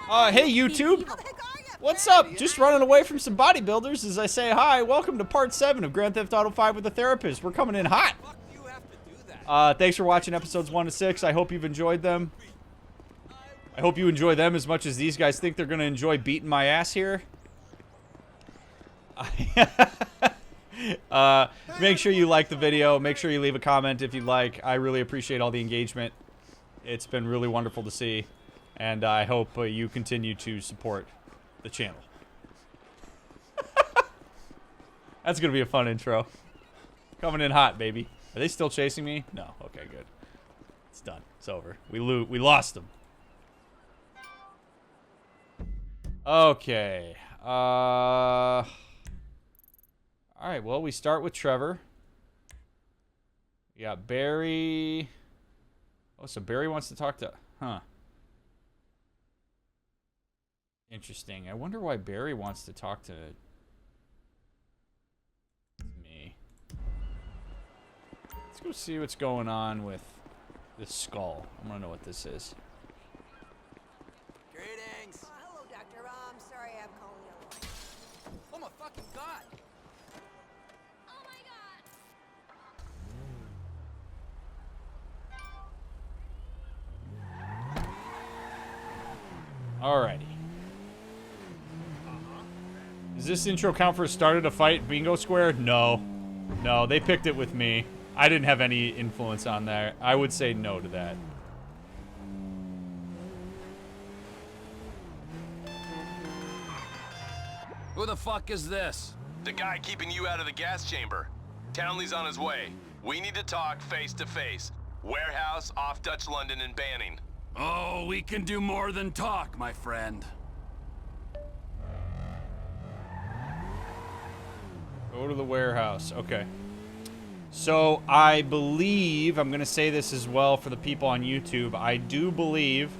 Hey YouTube! What's up? Just running away from some bodybuilders as I say hi. Welcome to part 7 of Grand Theft Auto 5 with a Therapist. We're coming in hot. Thanks for watching episodes 1 to 6. I hope you've enjoyed them. I hope you enjoy them as much as these guys think they're going to enjoy beating my ass here. Make sure you like the video. Make sure you leave a comment if you'd like. I really appreciate all the engagement. It's been really wonderful to see. And I hope you continue to support the channel. That's going to be a fun intro. Coming in hot, baby. Are they still chasing me? No. Okay, good. It's done. It's over. We lost them. Okay. Alright, well, we start with Trevor. We got Barry. Oh, so Barry wants to talk to... Huh. Interesting. I wonder why Barry wants to talk to me. Let's go see what's going on with this skull. I want to know what this is. Greetings. Hello, Doctor. I'm sorry I'm calling you. Oh my fucking god. Oh my god! Alrighty. Does this intro count for started a fight bingo square? No. No, they picked it with me. I didn't have any influence on that. I would say no to that. Who the fuck is this? The guy keeping you out of the gas chamber. Townley's on his way. We need to talk face to face. Warehouse off Dutch London and Banning. Oh, we can do more than talk, my friend. Go to the warehouse. Okay. So, I believe, I'm going to say this as well for the people on YouTube, I do believe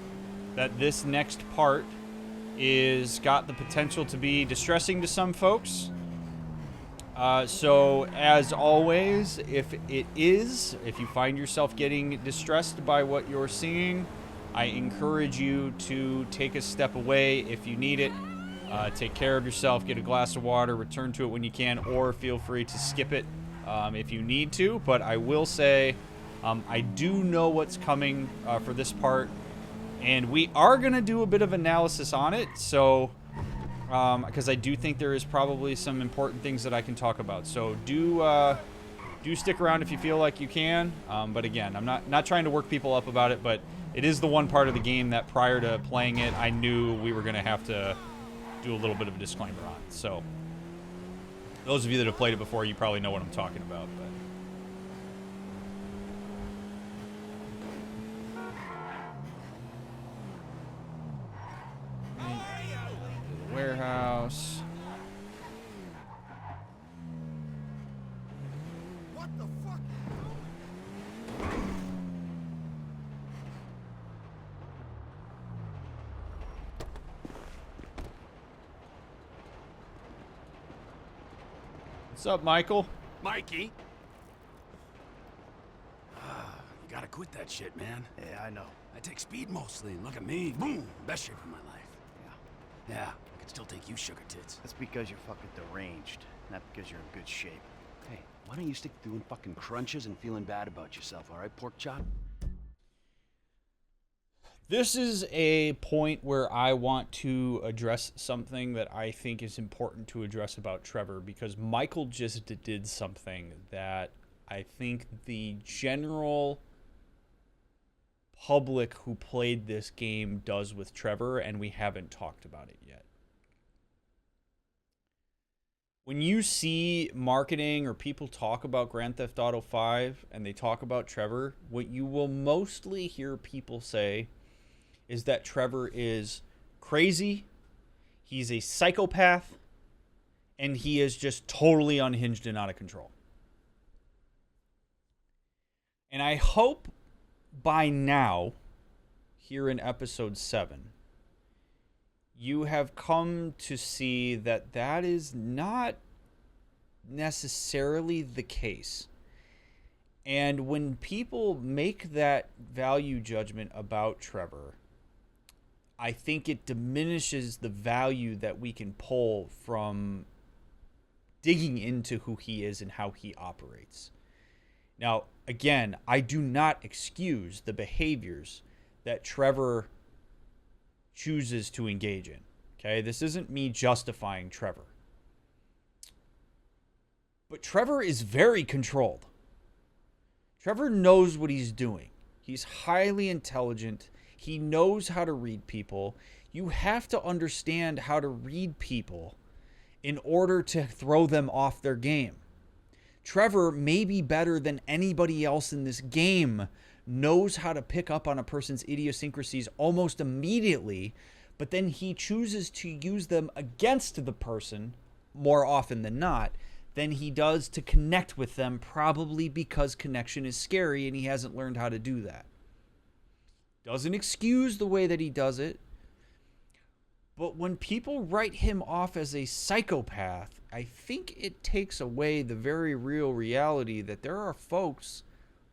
that this next part is got the potential to be distressing to some folks. So, as always, if you find yourself getting distressed by what you're seeing, I encourage you to take a step away if you need it. Take care of yourself, get a glass of water, return to it when you can, or feel free to skip it if you need to. But I will say, I do know what's coming for this part, and we are going to do a bit of analysis on it, so, because I do think there is probably some important things that I can talk about. So do stick around if you feel like you can, but again, I'm not trying to work people up about it, but it is the one part of the game that prior to playing it, I knew we were going to have to do a little bit of a disclaimer on. So those of you that have played it before, you probably know what I'm talking about. But warehouse. What the fuck? What's up, Michael? Mikey. You gotta quit that shit, man. Yeah, I know. I take speed mostly, and look at me. Boom! Best shape of my life. Yeah, I can still take you sugar tits. That's because you're fucking deranged, not because you're in good shape. Hey, why don't you stick to doing fucking crunches and feeling bad about yourself, all right, pork chop? This is a point where I want to address something that I think is important to address about Trevor, because Michael just did something that I think the general public who played this game does with Trevor, and we haven't talked about it yet. When you see marketing or people talk about Grand Theft Auto 5 and they talk about Trevor, what you will mostly hear people say is that Trevor is crazy, he's a psychopath, and he is just totally unhinged and out of control. And I hope by now, here in episode 7, you have come to see that that is not necessarily the case. And when people make that value judgment about Trevor, I think it diminishes the value that we can pull from digging into who he is and how he operates. Now, again, I do not excuse the behaviors that Trevor chooses to engage in. Okay, this isn't me justifying Trevor. But Trevor is very controlled. Trevor knows what he's doing. He's highly intelligent. He knows how to read people. You have to understand how to read people in order to throw them off their game. Trevor, may be better than anybody else in this game, knows how to pick up on a person's idiosyncrasies almost immediately, but then he chooses to use them against the person more often than not than he does to connect with them, probably because connection is scary and he hasn't learned how to do that. Doesn't excuse the way that he does it, but when people write him off as a psychopath, I think it takes away the very real reality that there are folks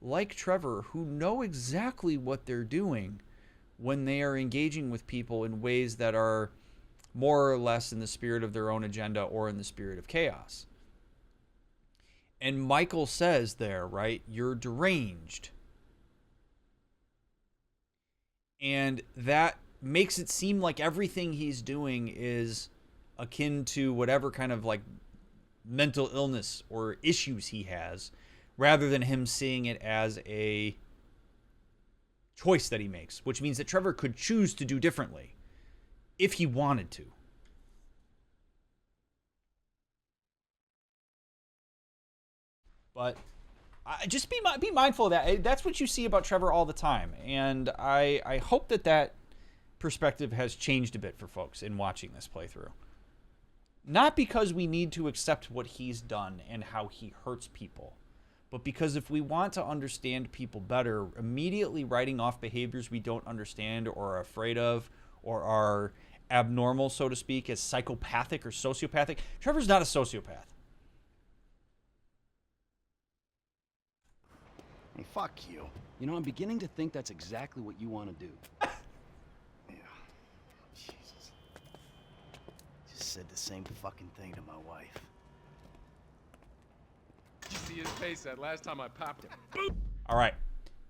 like Trevor who know exactly what they're doing when they are engaging with people in ways that are more or less in the spirit of their own agenda or in the spirit of chaos. And Michael says there, right, you're deranged. And that makes it seem like everything he's doing is akin to whatever kind of like mental illness or issues he has, rather than him seeing it as a choice that he makes, which means that Trevor could choose to do differently if he wanted to. But just be mindful of that. That's what you see about Trevor all the time. And I hope that perspective has changed a bit for folks in watching this playthrough. Not because we need to accept what he's done and how he hurts people, but because if we want to understand people better, immediately writing off behaviors we don't understand or are afraid of or are abnormal, so to speak, as psychopathic or sociopathic. Trevor's not a sociopath. Hey, fuck you. You know, I'm beginning to think that's exactly what you want to do. Yeah. Jesus. Just said the same fucking thing to my wife. You see his face that last time I popped him. All right.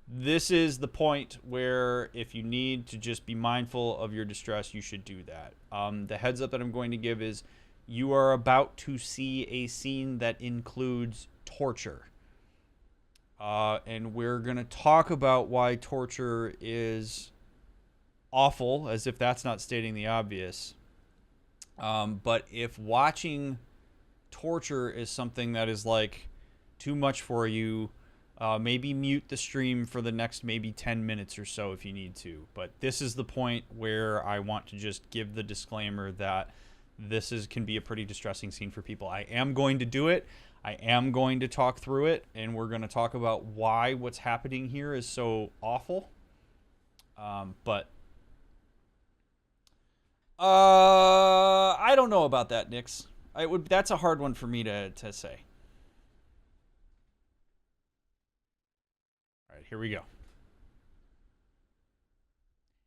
This is the point where if you need to just be mindful of your distress, you should do that. The heads up that I'm going to give is you are about to see a scene that includes torture. And we're going to talk about why torture is awful, as if that's not stating the obvious. But if watching torture is something that is like too much for you, maybe mute the stream for the next maybe 10 minutes or so if you need to. But this is the point where I want to just give the disclaimer that this can be a pretty distressing scene for people. I am going to do it. I am going to talk through it, and we're going to talk about why what's happening here is so awful. But I don't know about that, Nix. That's a hard one for me to say. All right, here we go.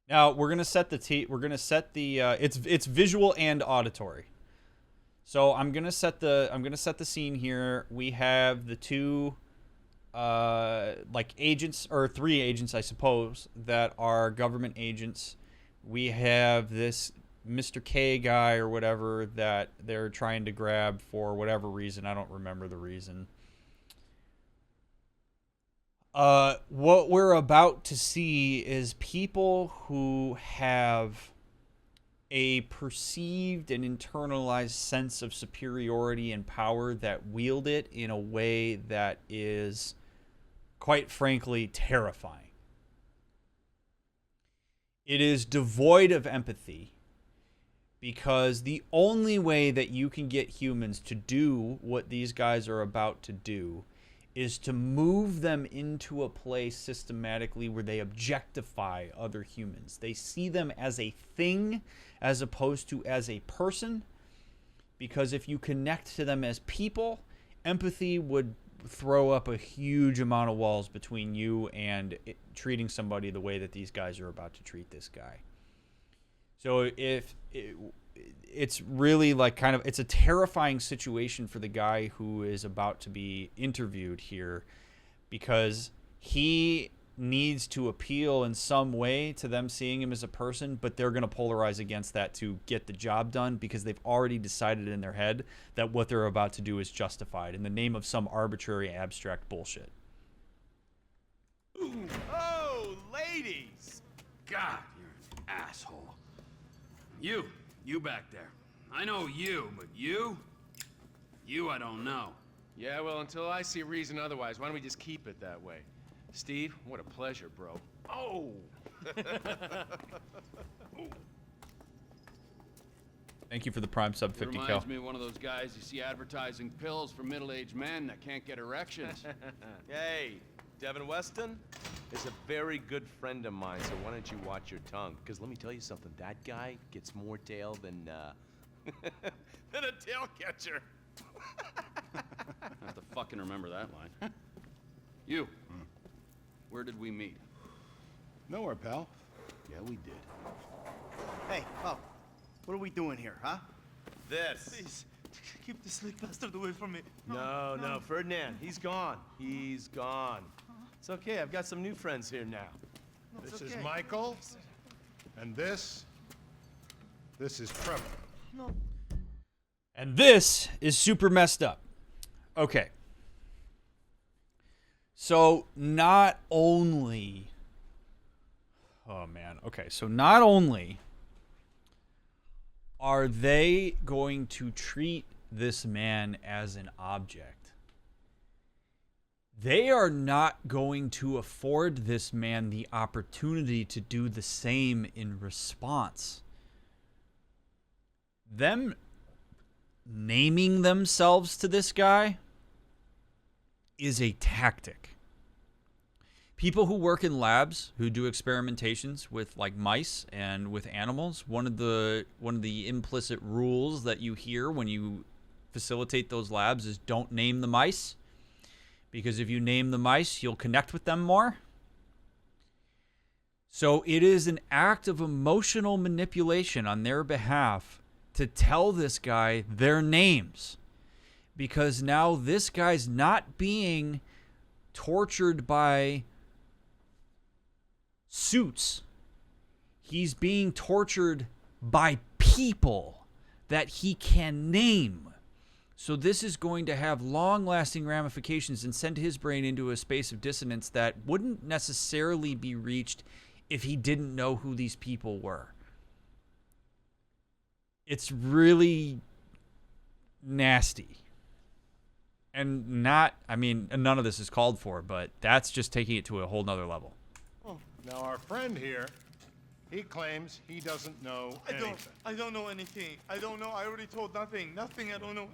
Now we're gonna set the it's visual and auditory. So I'm gonna set the scene here. We have the two like agents, or three agents I suppose, that are government agents. We have this Mr. K guy or whatever that they're trying to grab for whatever reason. I don't remember the reason. What we're about to see is people who have a perceived and internalized sense of superiority and power that wield it in a way that is, quite frankly, terrifying. It is devoid of empathy, because the only way that you can get humans to do what these guys are about to do is to move them into a place systematically where they objectify other humans. They see them as a thing as opposed to as a person, because if you connect to them as people, empathy would throw up a huge amount of walls between you and treating somebody the way that these guys are about to treat this guy. So it's really like kind of, it's a terrifying situation for the guy who is about to be interviewed here, because he needs to appeal in some way to them seeing him as a person, but they're going to polarize against that to get the job done, because they've already decided in their head that what they're about to do is justified in the name of some arbitrary abstract bullshit. Oh, ladies! God, you're an asshole. You back there. I know you, but you I don't know. Yeah, well, until I see reason otherwise, why don't we just keep it that way? Steve, what a pleasure, bro. Oh! Thank you for the prime sub It 50 reminds cal. me of one of those guys you see advertising pills for middle-aged men that can't get erections. Hey, Devin Weston is a very good friend of mine, so why don't you watch your tongue? Because let me tell you something, that guy gets more tail than than a tail catcher. I have to fucking remember that line. You. Where did we meet? Nowhere, pal. Yeah, we did. Hey, Pop, what are we doing here, huh? This. Please, keep this slick bastard away from me. No, Ferdinand, he's gone. He's gone. It's okay, I've got some new friends here now. No, it's This is okay. Michael, and this is Trevor. No. And this is super messed up. Okay. So not only... Oh, man. Okay, so not only are they going to treat this man as an object, they are not going to afford this man the opportunity to do the same in response. Them naming themselves to this guy is a tactic. People who work in labs, who do experimentations with like mice and with animals, one of the implicit rules that you hear when you facilitate those labs is don't name the mice, because if you name the mice, you'll connect with them more. So it is an act of emotional manipulation on their behalf to tell this guy their names, because now this guy's not being tortured by suits. He's being tortured by people that he can name. So this is going to have long-lasting ramifications and send his brain into a space of dissonance that wouldn't necessarily be reached if he didn't know who these people were. It's really nasty. And not, I mean, none of this is called for, but that's just taking it to a whole nother level. Now, our friend here, he claims he doesn't know anything. I don't know anything. I don't know. I already told nothing. Nothing. I don't know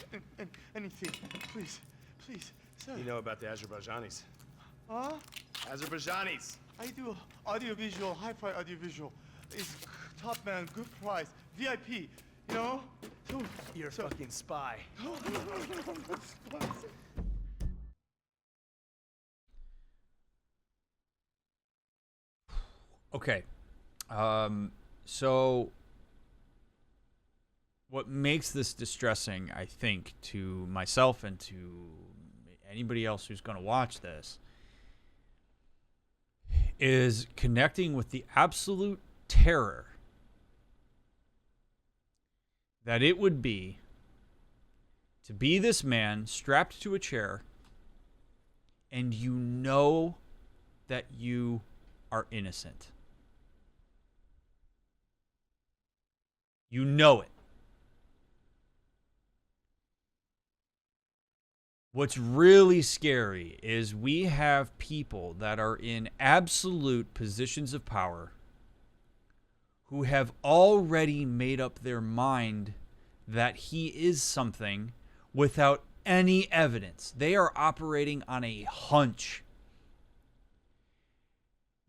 anything. Please, sir. You know about the Azerbaijanis. Huh? Azerbaijanis. I do audiovisual, hi-fi audiovisual. It's top man, good price, VIP. You know? So, You're a fucking spy. Okay. So what makes this distressing, I think, to myself and to anybody else who's going to watch this is connecting with the absolute terror that it would be to be this man strapped to a chair and you know that you are innocent. You know it. What's really scary is we have people that are in absolute positions of power who have already made up their mind that he is something without any evidence. They are operating on a hunch.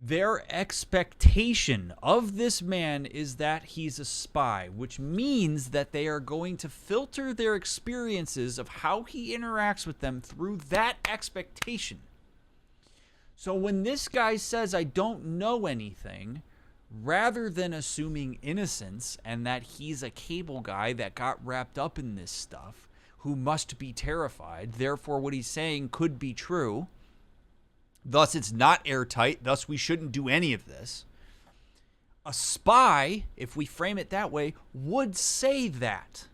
Their expectation of this man is that he's a spy, which means that they are going to filter their experiences of how he interacts with them through that expectation. So when this guy says, I don't know anything, rather than assuming innocence and that he's a cable guy that got wrapped up in this stuff, who must be terrified, therefore what he's saying could be true, thus it's not airtight, thus we shouldn't do any of this. A spy, if we frame it that way, would say that.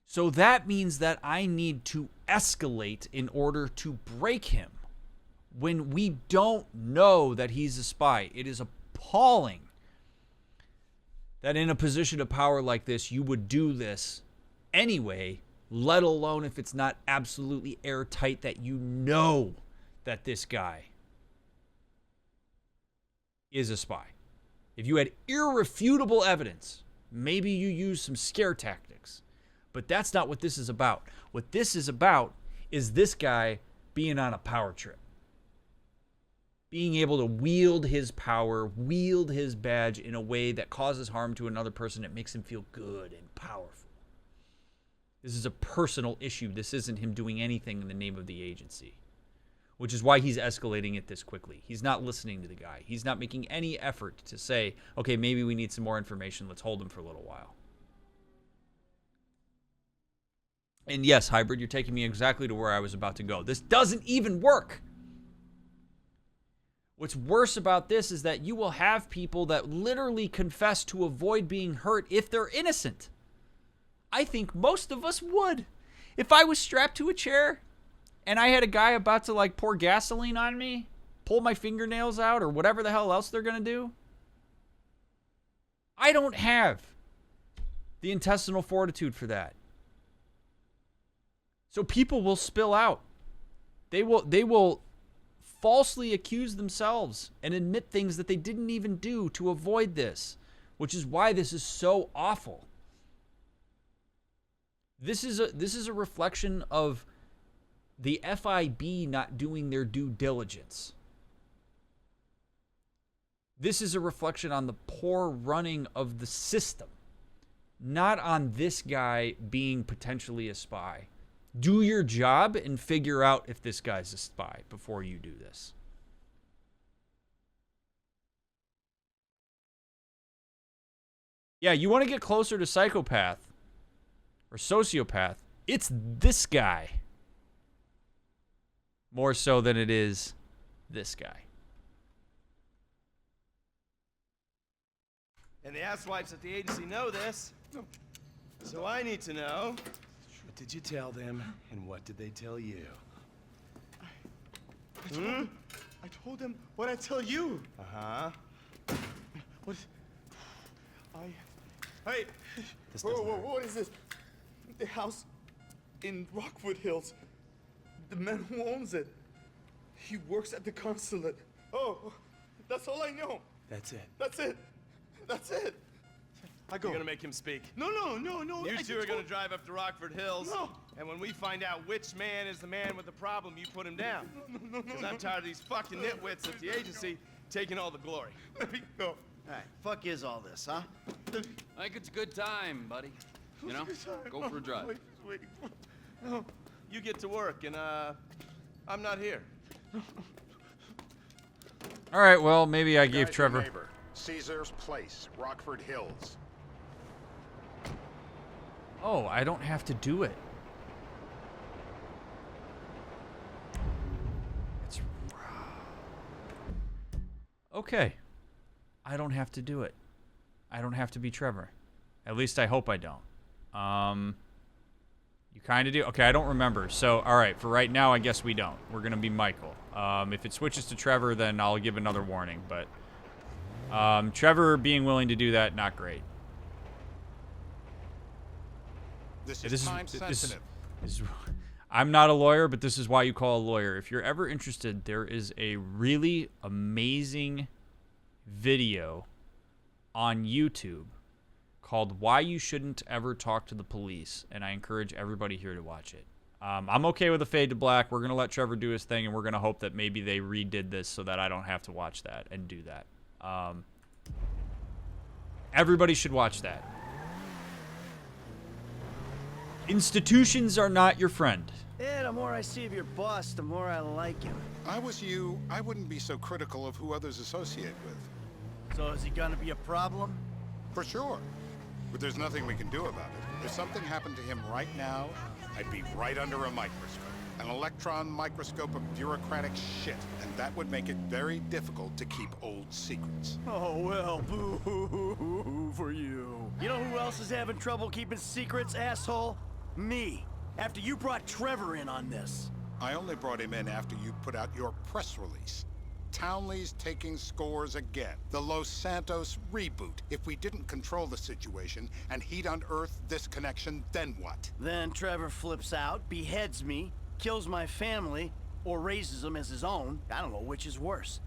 So that means that I need to escalate in order to break him when we don't know that he's a spy. It is appalling that in a position of power like this, you would do this anyway, let alone if it's not absolutely airtight that you know that this guy is a spy. If you had irrefutable evidence, maybe you use some scare tactics. But that's not what this is about. What this is about is this guy being on a power trip. Being able to wield his power, wield his badge in a way that causes harm to another person that makes him feel good and powerful. This is a personal issue. This isn't him doing anything in the name of the agency. Which is why he's escalating it this quickly. He's not listening to the guy. He's not making any effort to say, okay, maybe we need some more information. Let's hold him for a little while. And yes, Hybrid, you're taking me exactly to where I was about to go. This doesn't even work. What's worse about this is that you will have people that literally confess to avoid being hurt if they're innocent. I think most of us would. If I was strapped to a chair and I had a guy about to like pour gasoline on me, pull my fingernails out, or whatever the hell else they're going to do, I don't have the intestinal fortitude for that. So people will spill out. They will falsely accuse themselves and admit things that they didn't even do to avoid this, which is why this is so awful. This is a reflection of the FIB not doing their due diligence. This is a reflection on the poor running of the system, not on this guy being potentially a spy. Do your job and figure out if this guy's a spy before you do this. Yeah, you want to get closer to psychopath or sociopath, it's this guy. More so than it is this guy. And the asswipes at the agency know this. So I need to know, what did you tell them, and what did they tell you? I told them what I tell you. Uh-huh. What? Hey. What is this? The house in Rockwood Hills. The man who owns it. He works at the consulate. Oh, that's all I know. That's it. That's it. That's it. I go. You're gonna make him speak. No. You two are gonna drive up to Rockford Hills. No. And when we find out which man is the man with the problem, you put him down. No. Because I'm tired of these fucking nitwits at the agency taking all the glory. Let me go. All right, fuck is all this, huh? I think it's a good time, buddy. You know, go for a drive. Wait. No. You get to work, and I'm not here. All right, well, maybe I gave Guy's Trevor. your neighbor. Caesar's Place, Rockford Hills. Oh, I don't have to do it. It's okay. I don't have to do it. I don't have to be Trevor. At least I hope I don't. You kind of do? Okay, I don't remember. So, all right, for right now, I guess we don't. We're going to be Michael. If it switches to Trevor, then I'll give another warning. But Trevor being willing to do that, not great. This is time sensitive. I'm not a lawyer, but this is why you call a lawyer. If you're ever interested, there is a really amazing video on YouTube called Why You Shouldn't Ever Talk to the Police, and I encourage everybody here to watch it. I'm okay with a fade to black. We're going to let Trevor do his thing, and we're going to hope that maybe they redid this so that I don't have to watch that and do that. Everybody should watch that. Institutions are not your friend. Yeah, the more I see of your boss, the more I like him. I was you, I wouldn't be so critical of who others associate with. So is he gonna be a problem? For sure. But there's nothing we can do about it. If something happened to him right now, I'd be right under a microscope. An electron microscope of bureaucratic shit. And that would make it very difficult to keep old secrets. Oh, well, boo-hoo-hoo for you. You know who else is having trouble keeping secrets, asshole? Me. After you brought Trevor in on this. I only brought him in after you put out your press release. Townley's taking scores again. The Los Santos reboot. If we didn't control the situation and he'd unearthed this connection, then what? Then Trevor flips out, beheads me, kills my family, or raises them as his own. I don't know which is worse.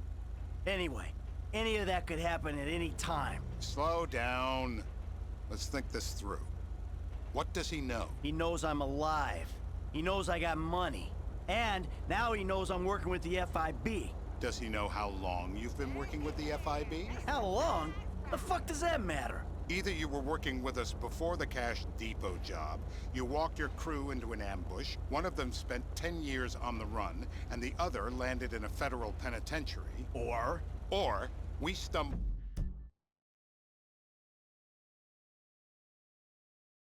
Anyway, any of that could happen at any time. Slow down. Let's think this through. What does he know? He knows I'm alive. He knows I got money. And now he knows I'm working with the FIB. Does he know how long you've been working with the FIB? How long? The fuck does that matter? Either you were working with us before the Cash Depot job, you walked your crew into an ambush, one of them spent 10 years on the run, and the other landed in a federal penitentiary. Or we stumbled...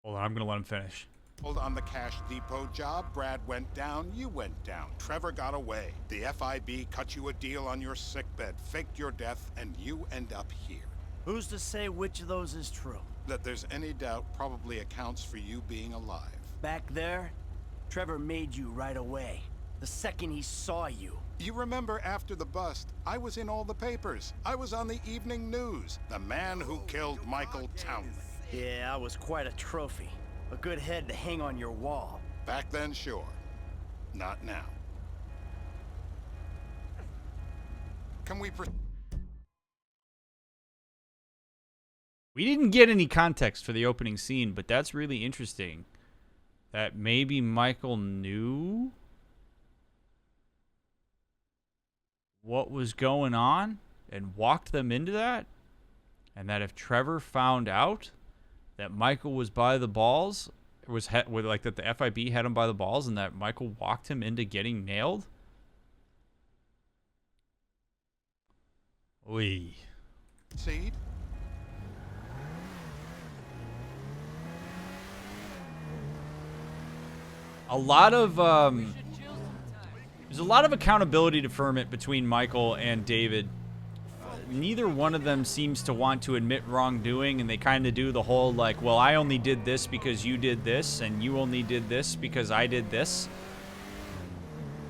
Hold on, I'm gonna let him finish. On the Cash Depot job, Brad went down, you went down. Trevor got away. The FIB cut you a deal on your sickbed, faked your death, and you end up here. Who's to say which of those is true? That there's any doubt probably accounts for you being alive. Back there, Trevor made you right away. The second he saw you. You remember after the bust, I was in all the papers. I was on the evening news. The man who killed Michael Townley. Yeah, I was quite a trophy. A good head to hang on your wall. Back then, sure. Not now. Can we We didn't get any context for the opening scene, but that's really interesting. That maybe Michael knew what was going on and walked them into that? And that if Trevor found out that Michael was by the balls, like that the FIB had him by the balls, and that Michael walked him into getting nailed? Oy. Seed? A lot of there's a lot of accountability deferment between Michael and David. Neither one of them seems to want to admit wrongdoing, and they kind of do the whole like, well, I only did this because you did this, and you only did this because I did this.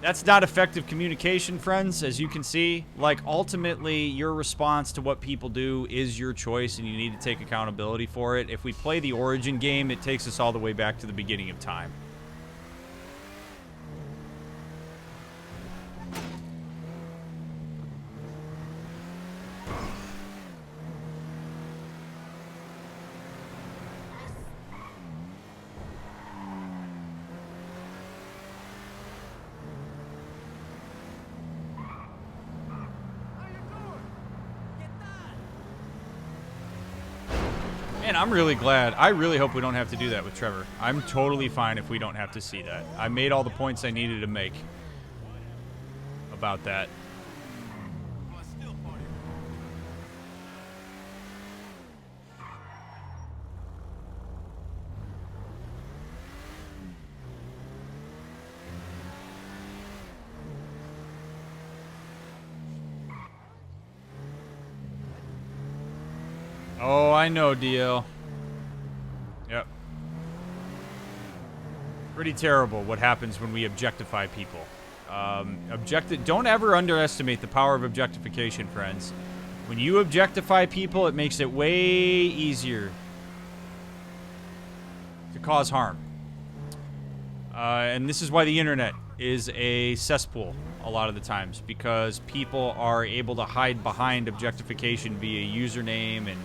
That's not effective communication, friends, as you can see. Like, ultimately, your response to what people do is your choice, and you need to take accountability for it. If we play the origin game, it takes us all the way back to the beginning of time. Man, I'm really glad. I really hope we don't have to do that with Trevor. I'm totally fine if we don't have to see that. I made all the points I needed to make about that. Oh, I know, DL. Yep. Pretty terrible what happens when we objectify people. Don't ever underestimate the power of objectification, friends. When you objectify people, it makes it way easier to cause harm. And this is why the internet is a cesspool a lot of the times, because people are able to hide behind objectification via username and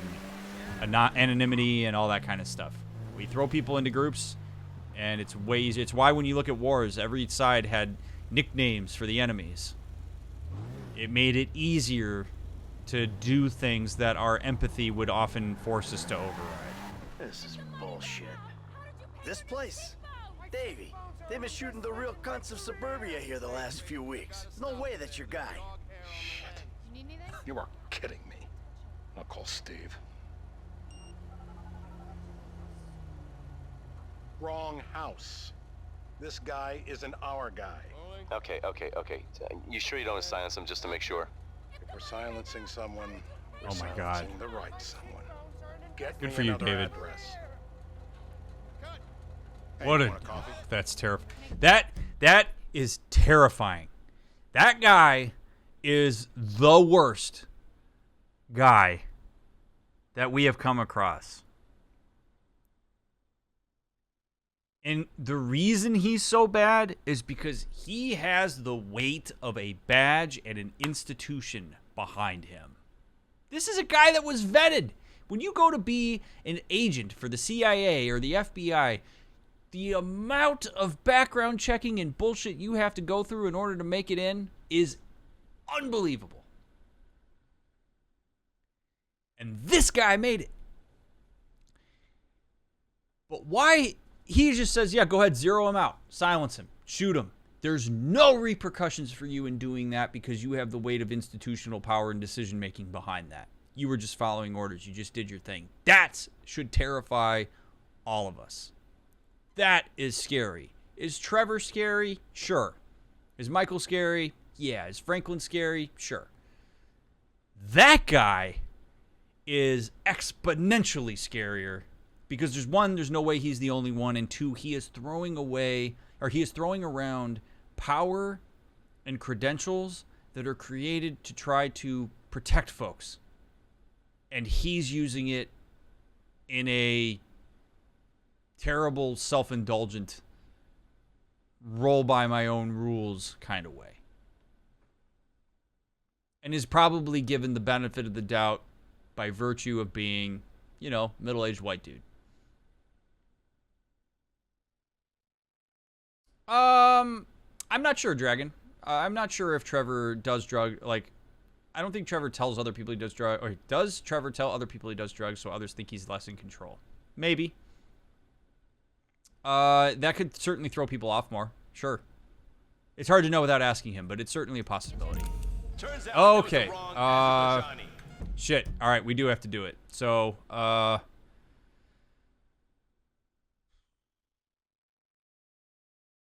anonymity and all that kind of stuff. We throw people into groups, and it's way easier. It's why when you look at wars, every side had nicknames for the enemies. It made it easier to do things that our empathy would often force us to override. This is bullshit. This place? Davey, they've been shooting the real cunts of suburbia here the last few weeks. No way that's your guy. Shit. You are kidding me. I'll call Steve. Wrong house. This guy isn't our guy. Okay. You sure you don't silence him just to make sure? If we're silencing someone, we're Oh my God. silencing the right someone. Get Good me for you, another David. address. Hey, What you a want coffee? that's terrifying. That is terrifying. That guy is the worst guy that we have come across. And the reason he's so bad is because he has the weight of a badge and an institution behind him. This is a guy that was vetted. When you go to be an agent for the CIA or the FBI, the amount of background checking and bullshit you have to go through in order to make it in is unbelievable. And this guy made it. But why? He just says, yeah, go ahead, zero him out, silence him, shoot him. There's no repercussions for you in doing that because you have the weight of institutional power and decision making behind that. You were just following orders. You just did your thing. That should terrify all of us. That is scary. Is Trevor scary? Sure. Is Michael scary? Yeah. Is Franklin scary? Sure. That guy is exponentially scarier because there's no way he's the only one, and two, he is throwing around power and credentials that are created to try to protect folks. And he's using it in a terrible, self-indulgent, roll by my own rules kind of way. And is probably given the benefit of the doubt by virtue of being, middle-aged white dude. I'm not sure, Dragon. I'm not sure if Trevor does I don't think Trevor tells other people he does drugs, or does Trevor tell other people he does drugs so others think he's less in control? Maybe. That could certainly throw people off more. Sure. It's hard to know without asking him, but it's certainly a possibility. Turns out Okay. Shit. All right, we do have to do it. So, all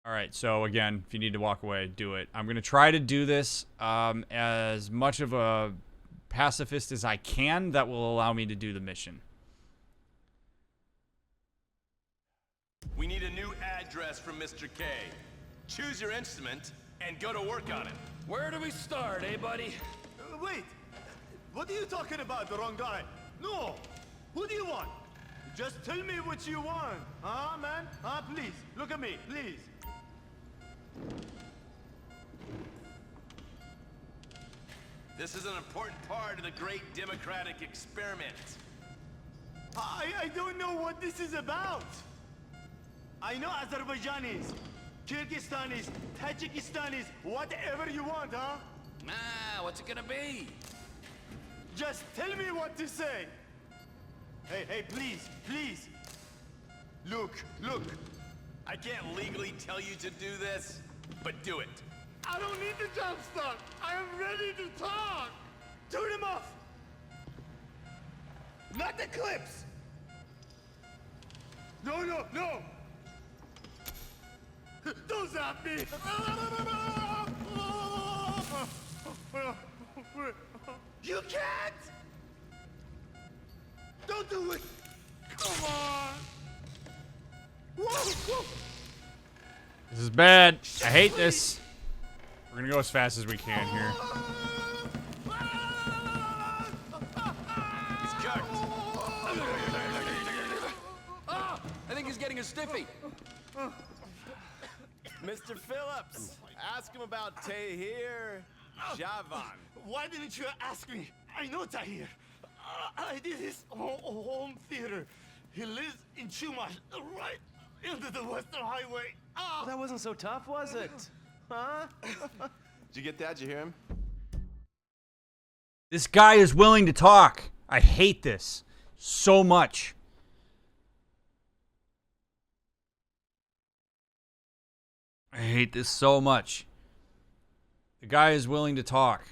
right, so again, if you need to walk away, do it. I'm going to try to do this as much of a pacifist as I can. That will allow me to do the mission. We need a new address from Mr. K. Choose your instrument and go to work on it. Where do we start, eh, buddy? Wait! What are you talking about? The wrong guy? No! Who do you want? Just tell me what you want. Huh, man? Huh, please. Look at me, please. This is an important part of the great democratic experiment. I don't know what this is about. I know Azerbaijanis, Kyrgyzstanis, Tajikistanis, whatever you want, huh? What's it gonna be? Just tell me what to say. Hey, please, please. Look. I can't legally tell you to do this, but do it. I don't need the jump start. I am ready to talk. Turn him off. Not the clips. No. Don't zap me. You can't. Don't do it. Come on. Whoa. This is bad. I hate this. We're going to go as fast as we can here. It's Kurt. I think he's getting a stiffy. Mr. Phillips, ask him about Tahir Javan. Why didn't you ask me? I know Tahir. I did his home theater. He lives in Chumash, right into the Western Highway. Well, that wasn't so tough, was it? Huh? Did you get that? Did you hear him? This guy is willing to talk. I hate this so much. I hate this so much. The guy is willing to talk.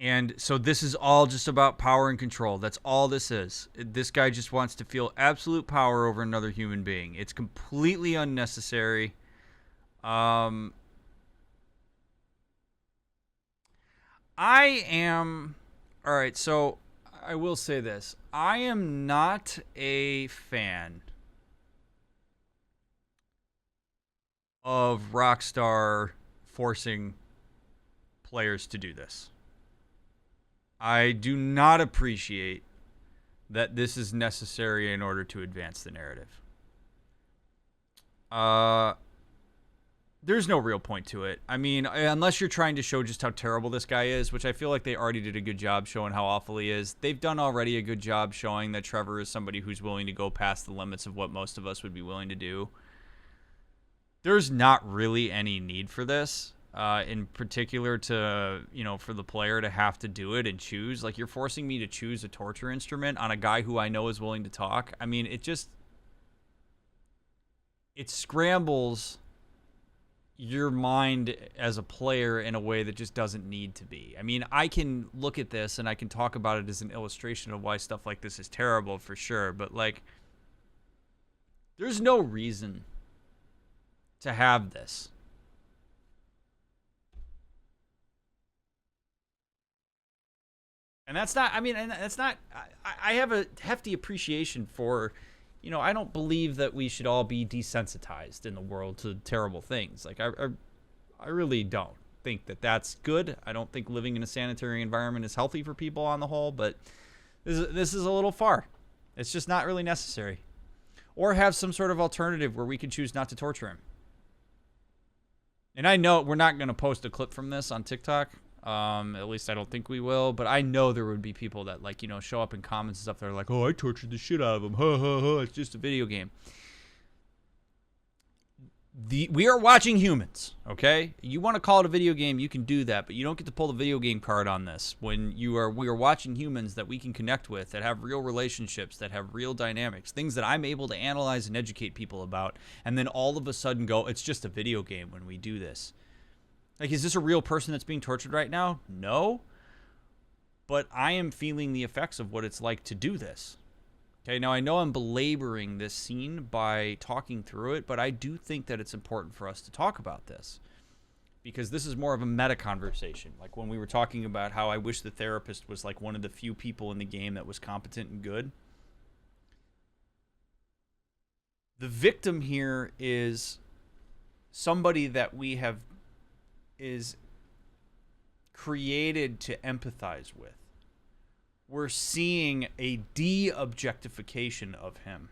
And so this is all just about power and control. That's all this is. This guy just wants to feel absolute power over another human being. It's completely unnecessary. I am... All right, so I will say this. I am not a fan of Rockstar forcing players to do this. I do not appreciate that this is necessary in order to advance the narrative. There's no real point to it. I mean, unless you're trying to show just how terrible this guy is, which I feel like they already did a good job showing how awful he is. They've done already a good job showing that Trevor is somebody who's willing to go past the limits of what most of us would be willing to do. There's not really any need for this. In particular to, for the player to have to do it and choose. Like, you're forcing me to choose a torture instrument on a guy who I know is willing to talk. I mean, it scrambles your mind as a player in a way that just doesn't need to be. I mean, I can look at this and I can talk about it as an illustration of why stuff like this is terrible for sure, but, like, there's no reason to have this. And that's not, I have a hefty appreciation for, I don't believe that we should all be desensitized in the world to terrible things. Like, I really don't think that that's good. I don't think living in a sanitary environment is healthy for people on the whole, but this is a little far. It's just not really necessary. Or have some sort of alternative where we can choose not to torture him. And I know we're not going to post a clip from this on TikTok. At least I don't think we will, but I know there would be people that, like, show up in comments and stuff that are like, oh, I tortured the shit out of him. Ha, ha, ha. It's just a video game. We are watching humans, okay? You want to call it a video game, you can do that, but you don't get to pull the video game card on this when we are watching humans that we can connect with, that have real relationships, that have real dynamics, things that I'm able to analyze and educate people about, and then all of a sudden go, it's just a video game when we do this. Like, is this a real person that's being tortured right now? No. But I am feeling the effects of what it's like to do this. Okay, now I know I'm belaboring this scene by talking through it, but I do think that it's important for us to talk about this. Because this is more of a meta conversation. Like when we were talking about how I wish the therapist was like one of the few people in the game that was competent and good. The victim here is somebody that we have is created to empathize with. We're seeing a de-objectification of him.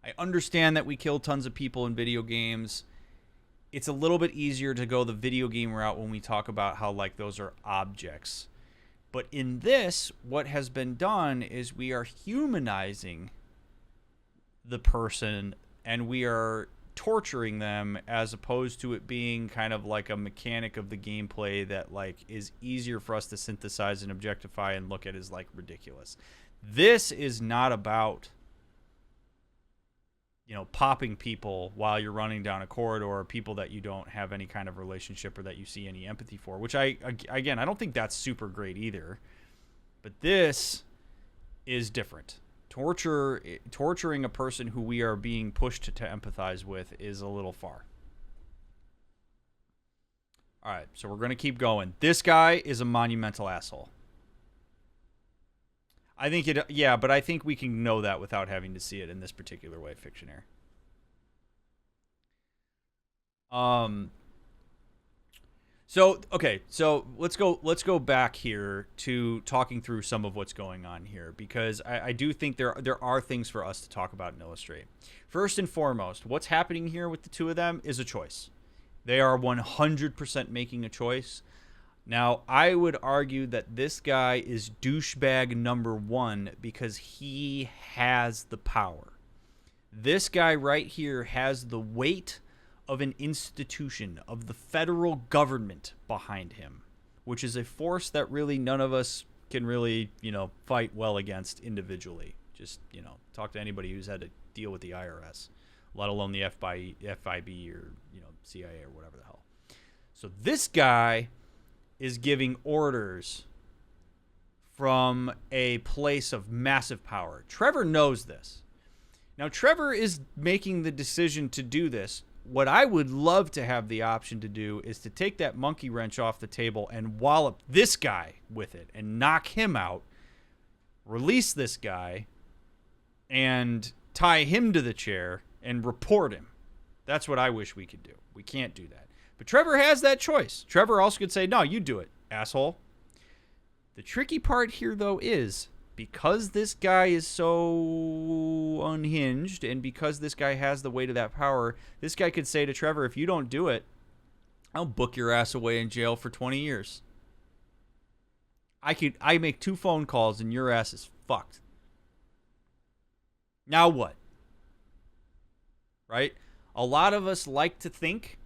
I understand that we kill tons of people in video games. It's a little bit easier to go the video game route when we talk about how, like, those are objects. But in this, what has been done is we are humanizing the person and we are torturing them, as opposed to it being kind of like a mechanic of the gameplay that, like, is easier for us to synthesize and objectify and look at as, like, ridiculous. This is not about, popping people while you're running down a corridor, or people that you don't have any kind of relationship or that you see any empathy for, which I don't think that's super great either. But this is different. Torturing a person who we are being pushed to empathize with is a little far. All right, so we're going to keep going. This guy is a monumental asshole. I think but I think we can know that without having to see it in this particular way, Fictionaire. So let's go back here to talking through some of what's going on here, because I do think there are things for us to talk about and illustrate. First and foremost, what's happening here with the two of them is a choice. They are 100% making a choice. Now, I would argue that this guy is douchebag number one because he has the power. This guy right here has the weight of an institution, of the federal government behind him, which is a force that really none of us can really, fight well against individually. Just, talk to anybody who's had to deal with the IRS, let alone the FIB or, CIA or whatever the hell. So this guy is giving orders from a place of massive power. Trevor knows this. Now, Trevor is making the decision to do this. What I would love to have the option to do is to take that monkey wrench off the table and wallop this guy with it and knock him out, release this guy, and tie him to the chair and report him. That's what I wish we could do. We can't do that. But Trevor has that choice. Trevor also could say, no, you do it, asshole. The tricky part here, though, is because this guy is so unhinged and because this guy has the weight of that power, this guy could say to Trevor, if you don't do it, I'll book your ass away in jail for 20 years. I make 2 phone calls and your ass is fucked. Now what? Right? A lot of us like to think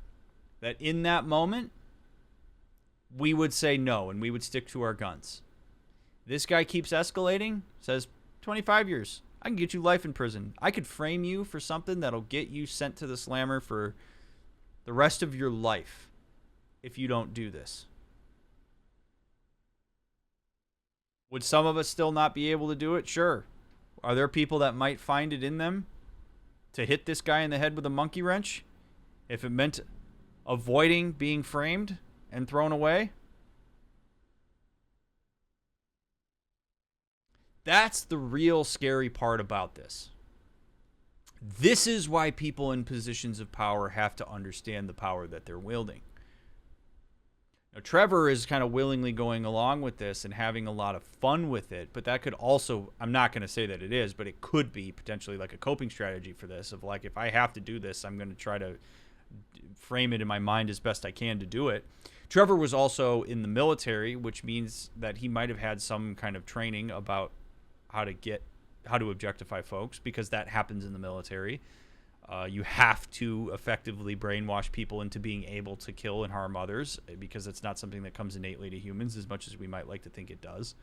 that in that moment, we would say no and we would stick to our guns. This guy keeps escalating, says 25 years. I can get you life in prison. I could frame you for something that'll get you sent to the slammer for the rest of your life if you don't do this. Would some of us still not be able to do it? Sure. Are there people that might find it in them to hit this guy in the head with a monkey wrench if it meant avoiding being framed and thrown away? That's the real scary part about this. This is why people in positions of power have to understand the power that they're wielding. Now, Trevor is kind of willingly going along with this and having a lot of fun with it, but that could also, I'm not going to say that it is, but it could be potentially like a coping strategy for this of like, if I have to do this, I'm going to try to frame it in my mind as best I can to do it. Trevor was also in the military, which means that he might have had some kind of training about how to objectify folks, because that happens in the military. You have to effectively brainwash people into being able to kill and harm others, because it's not something that comes innately to humans as much as we might like to think it does.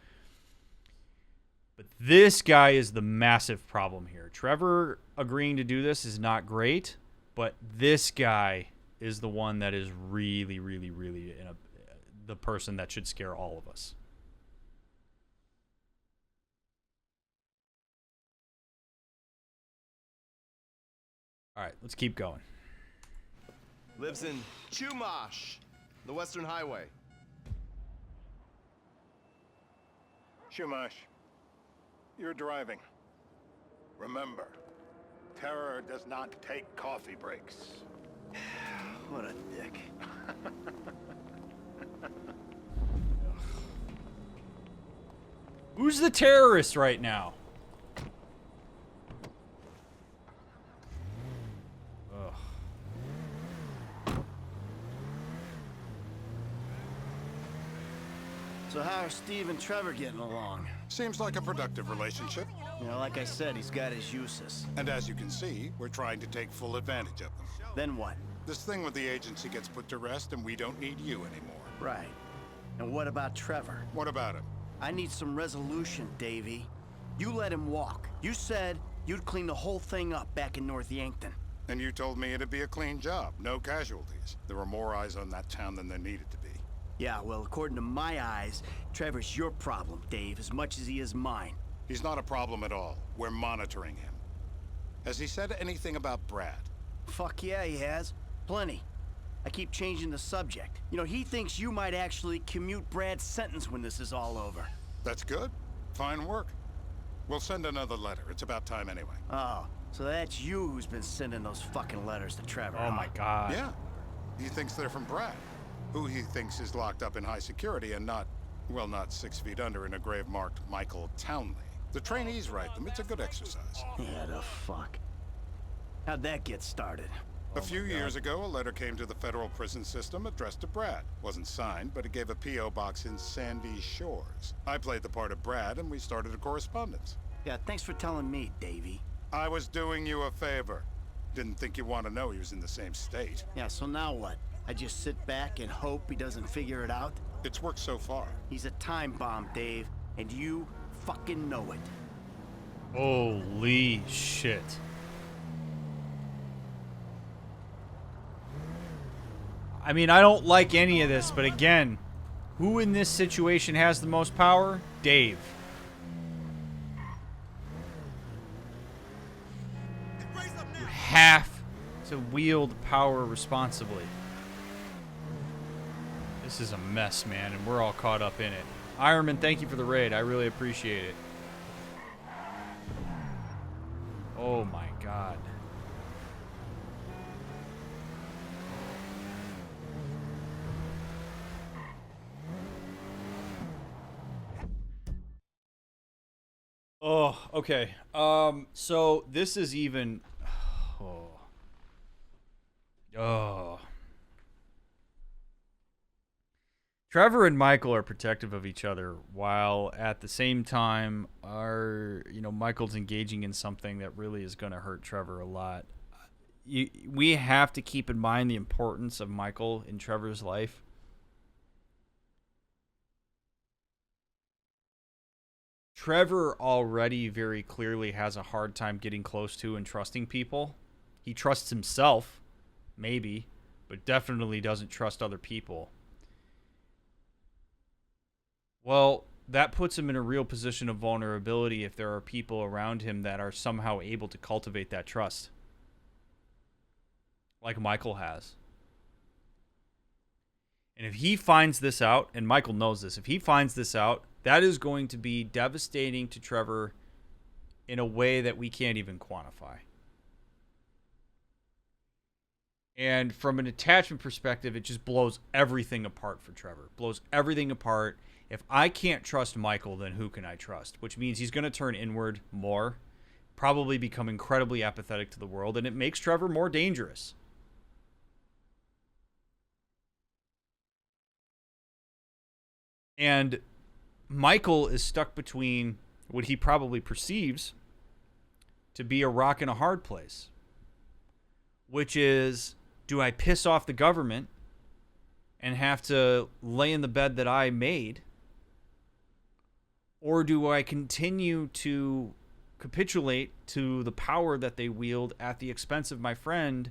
But this guy is the massive problem here. Trevor agreeing to do this is not great, but this guy is the one that is really, really, really the person that should scare all of us. All right, let's keep going. Lives in Chumash, the Western Highway. Shumash, you're driving. Remember, terror does not take coffee breaks. What a dick. Who's the terrorist right now? So how are Steve and Trevor getting along? Seems like a productive relationship. You know, like I said, he's got his uses. And as you can see, we're trying to take full advantage of them. Then what? This thing with the agency gets put to rest and we don't need you anymore. Right. And what about Trevor? What about him? I need some resolution, Davey. You let him walk. You said you'd clean the whole thing up back in North Yankton. And you told me it'd be a clean job, no casualties. There were more eyes on that town than there needed to be. Yeah, well, according to my eyes, Trevor's your problem, Dave, as much as he is mine. He's not a problem at all. We're monitoring him. Has he said anything about Brad? Fuck yeah, he has. Plenty. I keep changing the subject. You know, he thinks you might actually commute Brad's sentence when this is all over. That's good. Fine work. We'll send another letter. It's about time anyway. Oh, so that's you who's been sending those fucking letters to Trevor. Oh my God. Yeah. He thinks they're from Brad, who he thinks is locked up in high security and not 6 feet under in a grave marked Michael Townley. The trainees write them. It's a good exercise. Yeah, the fuck. How'd that get started? A few years ago, a letter came to the federal prison system addressed to Brad. Wasn't signed, but it gave a P.O. box in Sandy Shores. I played the part of Brad, and we started a correspondence. Yeah, thanks for telling me, Davey. I was doing you a favor. Didn't think you want to know he was in the same state. Yeah, so now what? I just sit back and hope he doesn't figure it out? It's worked so far. He's a time bomb, Dave, and you fucking know it. Holy shit. I mean, I don't like any of this, but again, Who in this situation has the most power? Dave. You have to wield power responsibly. This is a mess, man, and we're all caught up in it. Ironman, thank you for the raid. I really appreciate it. Oh my god. Oh, okay. So this is even... Oh. Trevor and Michael are protective of each other, while at the same time Michael's engaging in something that really is going to hurt Trevor a lot. We have to keep in mind the importance of Michael in Trevor's life. Trevor already very clearly has a hard time getting close to and trusting people. He trusts himself, maybe, but definitely doesn't trust other people. Well, that puts him in a real position of vulnerability if there are people around him that are somehow able to cultivate that trust. Like Michael has. And if he finds this out, and Michael knows this, if he finds this out, that is going to be devastating to Trevor in a way that we can't even quantify. And from an attachment perspective, it just blows everything apart for Trevor. Blows everything apart. If I can't trust Michael, then who can I trust? Which means he's going to turn inward more, probably become incredibly apathetic to the world, and it makes Trevor more dangerous. And Michael is stuck between what he probably perceives to be a rock and a hard place, which is, do I piss off the government and have to lay in the bed that I made, or do I continue to capitulate to the power that they wield at the expense of my friend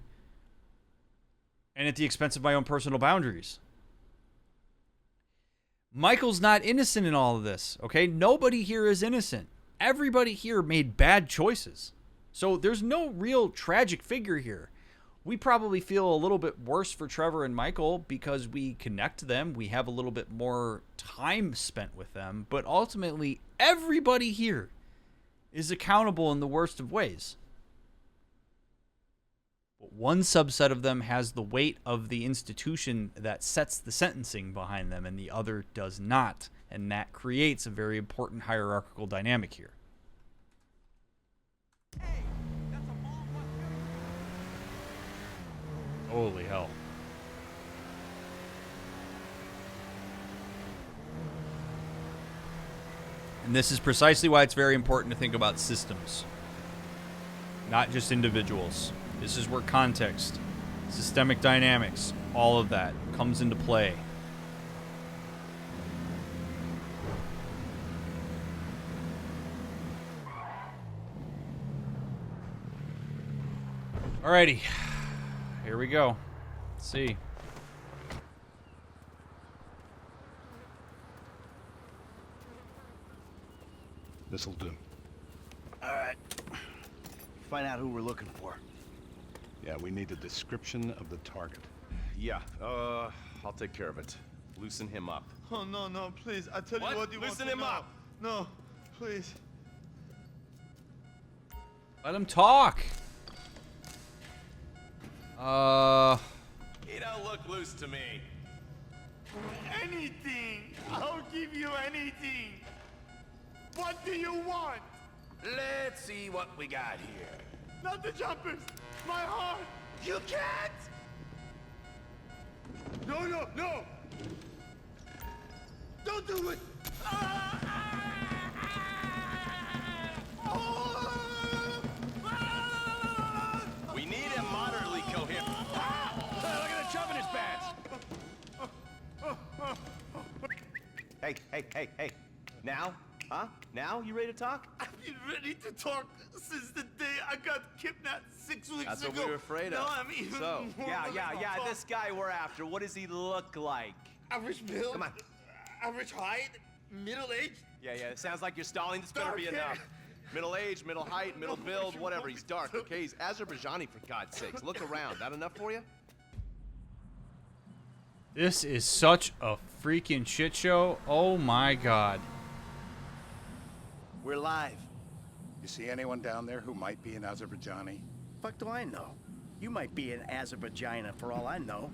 and at the expense of my own personal boundaries? Michael's not innocent in all of this, okay? Nobody here is innocent. Everybody here made bad choices. So there's no real tragic figure here. We probably feel a little bit worse for Trevor and Michael because we connect to them. We have a little bit more time spent with them. But ultimately, everybody here is accountable in the worst of ways. But one subset of them has the weight of the institution that sets the sentencing behind them, and the other does not. And that creates a very important hierarchical dynamic here. Holy hell. And this is precisely why it's very important to think about systems, not just individuals. This is where context, systemic dynamics, all of that comes into play. Alrighty. Here we go. Let's see. This'll do. All right. Find out who we're looking for. Yeah, we need a description of the target. Yeah, I'll take care of it. Loosen him up. Oh, no, no, please. I tell What? you what you Loosen want to him know. up. No, please. Let him talk. He don't look loose to me. Anything. I'll give you anything. What do you want? Let's see what we got here. Not the jumpers. My heart. You can't! No, no, no. Don't do it. We need him moderately coherent. Look at the chub in his pants. Hey. Now? Huh? Now? You ready to talk? I've been ready to talk since the day I got kidnapped 6 weeks That's ago. what we were afraid of. Now I'm even So, more yeah, ready to talk. this guy we're after, what does he look like? Average build. Come on. Average height, middle age. Yeah, it sounds like you're stalling. This better be Okay. enough. Middle age, middle height, middle build, whatever. He's dark, okay? He's Azerbaijani, for God's sakes. Look around. That enough for you? This is such a freaking shit show. Oh my god. We're live. You see anyone down there who might be an Azerbaijani? Fuck do I know? You might be an Azerbaijani for all I know.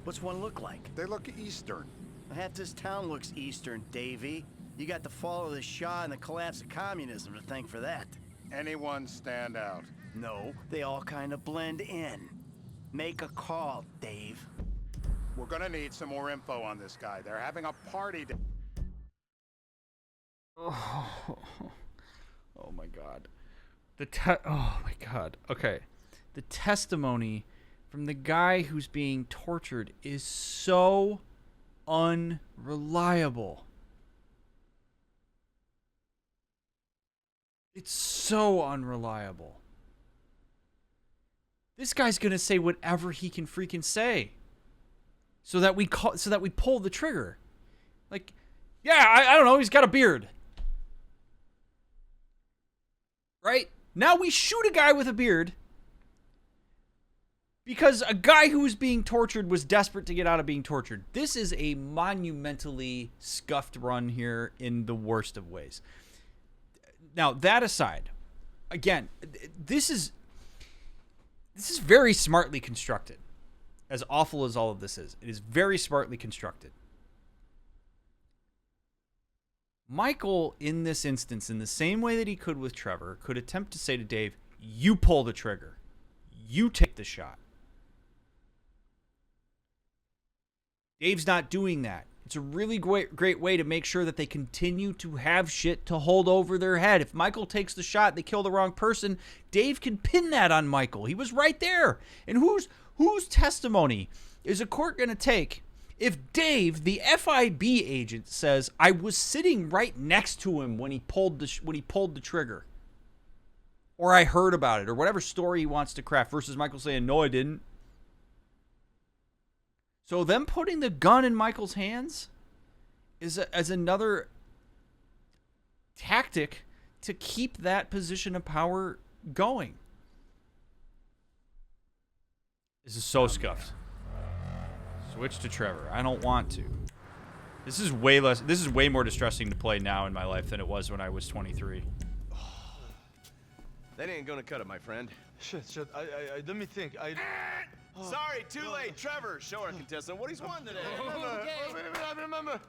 What's one look like? They look Eastern. Half this town looks Eastern, Davy. You got the fall of the Shah and the collapse of communism to thank for that. Anyone stand out? No, they all kind of blend in. Make a call, Dave. We're gonna need some more info on this guy. They're having a party. Oh my god. Oh my god. Okay. The testimony from the guy who's being tortured is so unreliable. It's so unreliable. This guy's gonna say whatever he can freaking say, so that we pull the trigger. Like, yeah, I don't know. He's got a beard, right? Now we shoot a guy with a beard because a guy who was being tortured was desperate to get out of being tortured. This is a monumentally scuffed run here in the worst of ways. Now, that aside, again, this is very smartly constructed. As awful as all of this is, it is very smartly constructed. Michael, in this instance, in the same way that he could with Trevor, could attempt to say to Dave, you pull the trigger. You take the shot. Dave's not doing that. It's a really great way to make sure that they continue to have shit to hold over their head. If Michael takes the shot, they kill the wrong person, Dave can pin that on Michael. He was right there. And whose testimony is a court going to take if Dave, the FIB agent, says, I was sitting right next to him when he pulled the trigger, or I heard about it, or whatever story he wants to craft, versus Michael saying, no, I didn't. So them putting the gun in Michael's hands is another tactic to keep that position of power going. This is so scuffed. Switch to Trevor. I don't want to. This is way more distressing to play now in my life than it was when I was 23. That ain't gonna cut it, my friend. Shit. Let me think. Sorry, too late. Trevor, show our contestant what he's won today. I remember.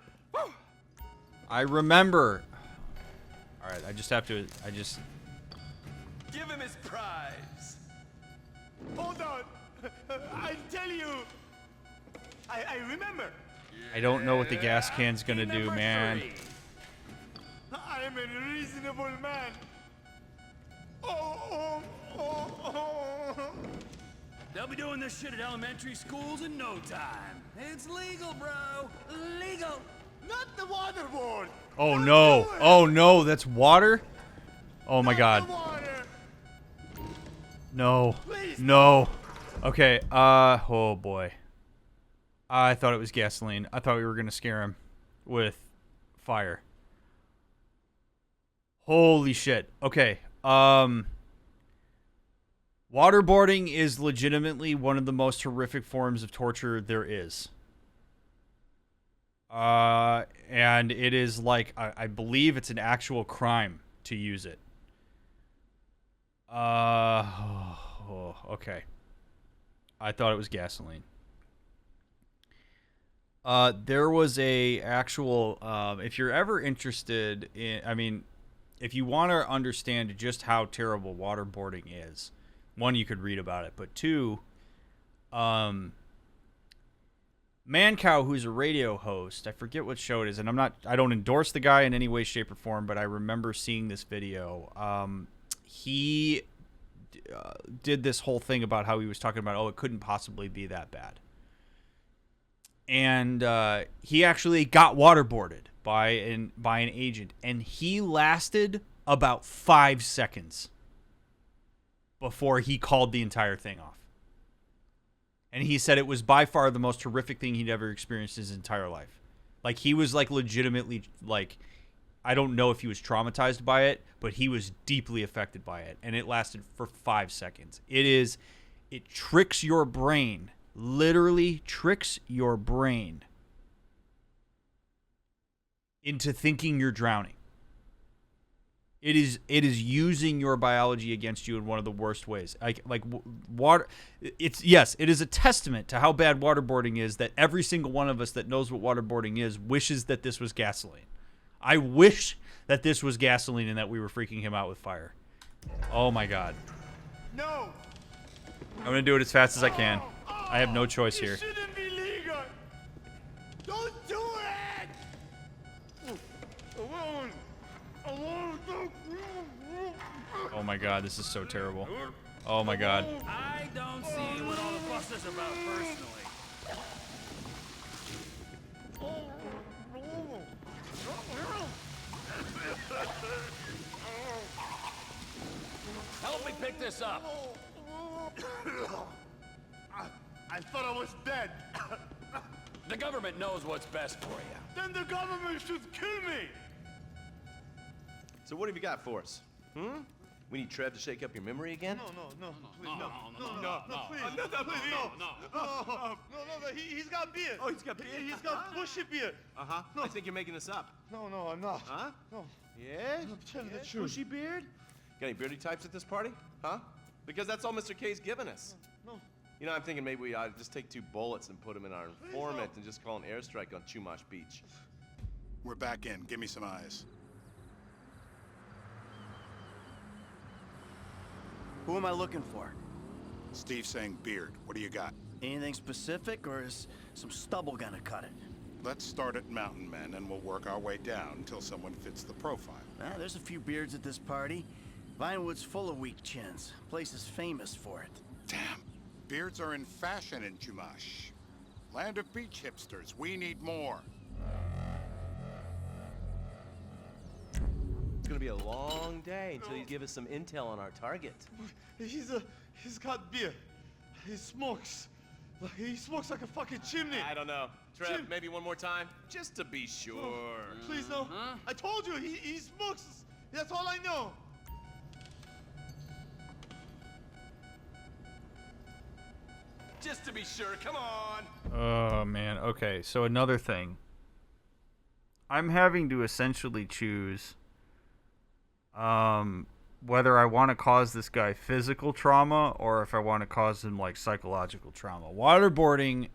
I remember. All right, I just. Give him his prize. Hold on. I'll tell you. I remember. I don't know what the gas can's gonna do, man. I am a reasonable man. Oh. They'll be doing this shit at elementary schools in no time. It's legal, bro. Legal. Not the waterboard. Oh no! Oh no! That's water. Oh my God. No. No. Okay. Oh boy. I thought it was gasoline. I thought we were gonna scare him with fire. Holy shit. Okay. Waterboarding is legitimately one of the most horrific forms of torture there is. And it is like, I believe it's an actual crime to use it. Okay. I thought it was gasoline. There was a actual, if you're ever interested in, I mean, if you want to understand just how terrible waterboarding is, one, you could read about it, but two, Mancow, who's a radio host, I forget what show it is, and I don't endorse the guy in any way, shape, or form, but I remember seeing this video. He did this whole thing about how he was talking about, it couldn't possibly be that bad. And he actually got waterboarded by an agent, and he lasted about 5 seconds before he called the entire thing off. And he said it was by far the most horrific thing he'd ever experienced in his entire life. Like, he was, like, legitimately, like, I don't know if he was traumatized by it, but he was deeply affected by it. And it lasted for 5 seconds. It tricks your brain, literally tricks your brain into thinking you're drowning. It is using your biology against you in one of the worst ways. Like water. It is a testament to how bad waterboarding is that every single one of us that knows what waterboarding is wishes that this was gasoline. I wish that this was gasoline and that we were freaking him out with fire. Oh my God. No. I'm gonna do it as fast as I can. I have no choice here. It shouldn't be legal. Don't do it. Alone. Oh my God, this is so terrible. Oh my God. I don't see what all the fuss is about personally. Help me pick this up. I thought I was dead. The government knows what's best for you. Then the government should kill me. So what have you got for us? We need Trev to shake up your memory again? No, please, No, please, no, he's got beer. Oh, he's got beer? He's got bushy beer. Uh-huh. I think you're making this up. No, I'm not. Huh? No. Yeah? I'm telling the truth. Bushy beard? Got any beardy types at this party? Huh? Because that's all Mr. K's given us. No. You know, I'm thinking maybe we ought to just take 2 bullets and put them in our informant and just call an airstrike on Chumash Beach. We're back in. Give me some eyes. Who am I looking for? Steve's saying beard. What do you got? Anything specific, or is some stubble gonna cut it? Let's start at Mountain Men, and we'll work our way down until someone fits the profile. There's a few beards at this party. Vinewood's full of weak chins. Place is famous for it. Damn. Beards are in fashion in Chumash. Land of beach hipsters. We need more. It's gonna be a long day until you give us some intel on our target. He's got beer. He smokes. He smokes like a fucking chimney. I don't know. Trev, maybe one more time? Just to be sure. Please, no. I told you, he smokes. That's all I know. Just to be sure, come on! Oh man. Okay, so another thing. I'm having to essentially choose whether I want to cause this guy physical trauma or if I want to cause him like psychological trauma. Waterboarding,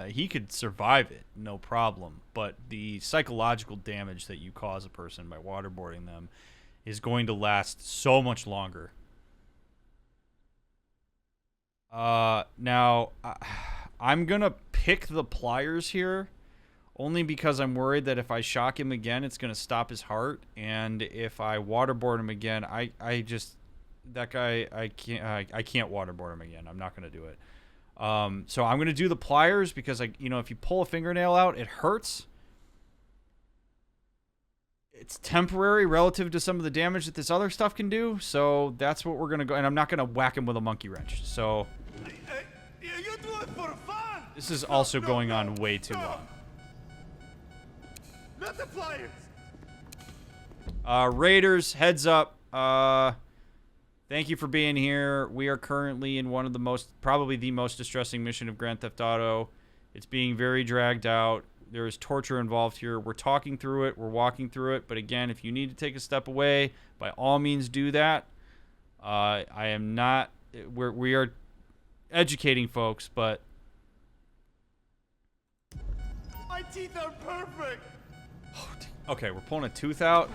he could survive it, no problem, but the psychological damage that you cause a person by waterboarding them is going to last so much longer. Now, I'm gonna pick the pliers here, only because I'm worried that if I shock him again, it's gonna stop his heart, and if I waterboard him again, I can't waterboard him again. I'm not gonna do it. So I'm gonna do the pliers because if you pull a fingernail out, it hurts. It's temporary relative to some of the damage that this other stuff can do, so that's what we're gonna go. And I'm not gonna whack him with a monkey wrench. So You do it for fun. this is also going on way too long. Not the flyers. Raiders, heads up. Thank you for being here. We are currently in one of probably the most distressing mission of Grand Theft Auto. It's being very dragged out. There is torture involved here. We're talking through it. We're walking through it. But again, if you need to take a step away, by all means do that. I am not... We are educating folks, but... My teeth are perfect. Okay, we're pulling a tooth out.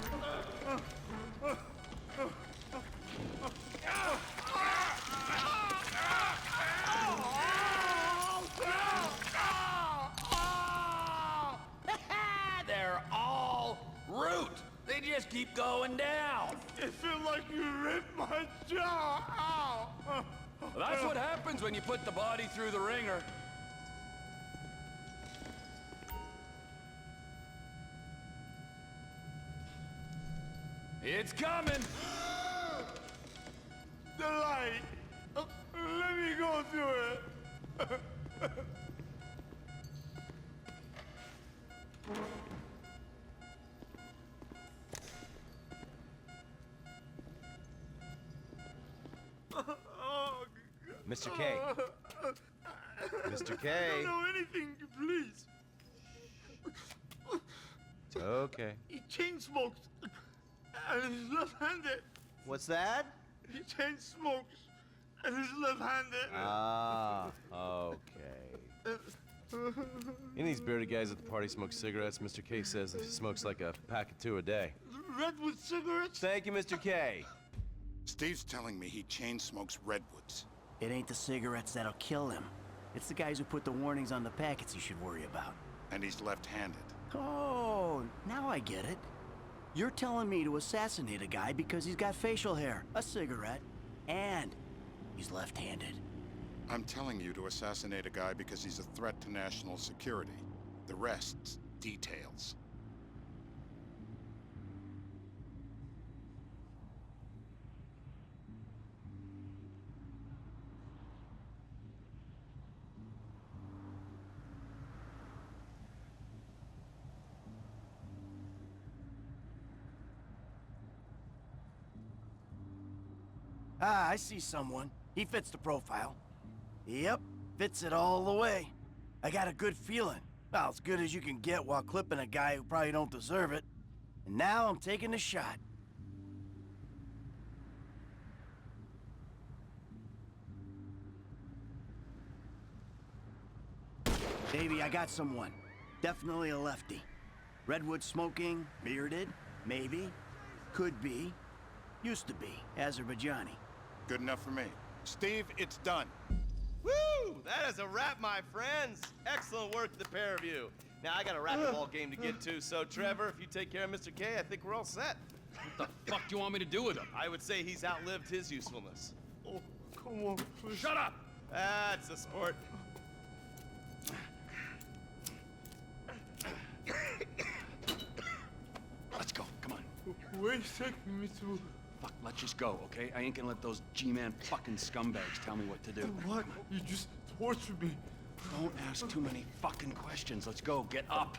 They're all root. They just keep going down. It feels like you ripped my jaw. Ow. Well, that's what happens when you put the body through the ringer. It's coming. The light. Let me go through it. Mr. K. Mr. K. I don't know anything, please. It's okay. He chain smokes. And he's left-handed. What's that? He chain smokes. And he's left-handed. Ah, okay. Any of these bearded guys at the party smoke cigarettes? Mr. K says he smokes like a pack of 2 a day. Redwood cigarettes? Thank you, Mr. K. Steve's telling me he chain smokes redwoods. It ain't the cigarettes that'll kill him. It's the guys who put the warnings on the packets you should worry about. And he's left-handed. Oh, now I get it. You're telling me to assassinate a guy because he's got facial hair, a cigarette, and he's left-handed. I'm telling you to assassinate a guy because he's a threat to national security. The rest's details. Ah, I see someone. He fits the profile. Yep, fits it all the way. I got a good feeling. Well, as good as you can get while clipping a guy who probably don't deserve it. And now I'm taking the shot. Baby, I got someone. Definitely a lefty. Redwood smoking, bearded, maybe, could be, used to be, Azerbaijani. Good enough for me. Steve, it's done. Woo! That is a wrap, my friends. Excellent work, the pair of you. Now, I got a racquetball game to get to, so Trevor, if you take care of Mr. K, I think we're all set. What the fuck do you want me to do with him? I would say he's outlived his usefulness. Oh, come on, please. Shut up! That's a sport. Let's go, come on. Where are you taking me to? Fuck, let's just go, okay? I ain't gonna let those G-Man fucking scumbags tell me what to do. What? You just tortured me. Don't ask too many fucking questions. Let's go, get up.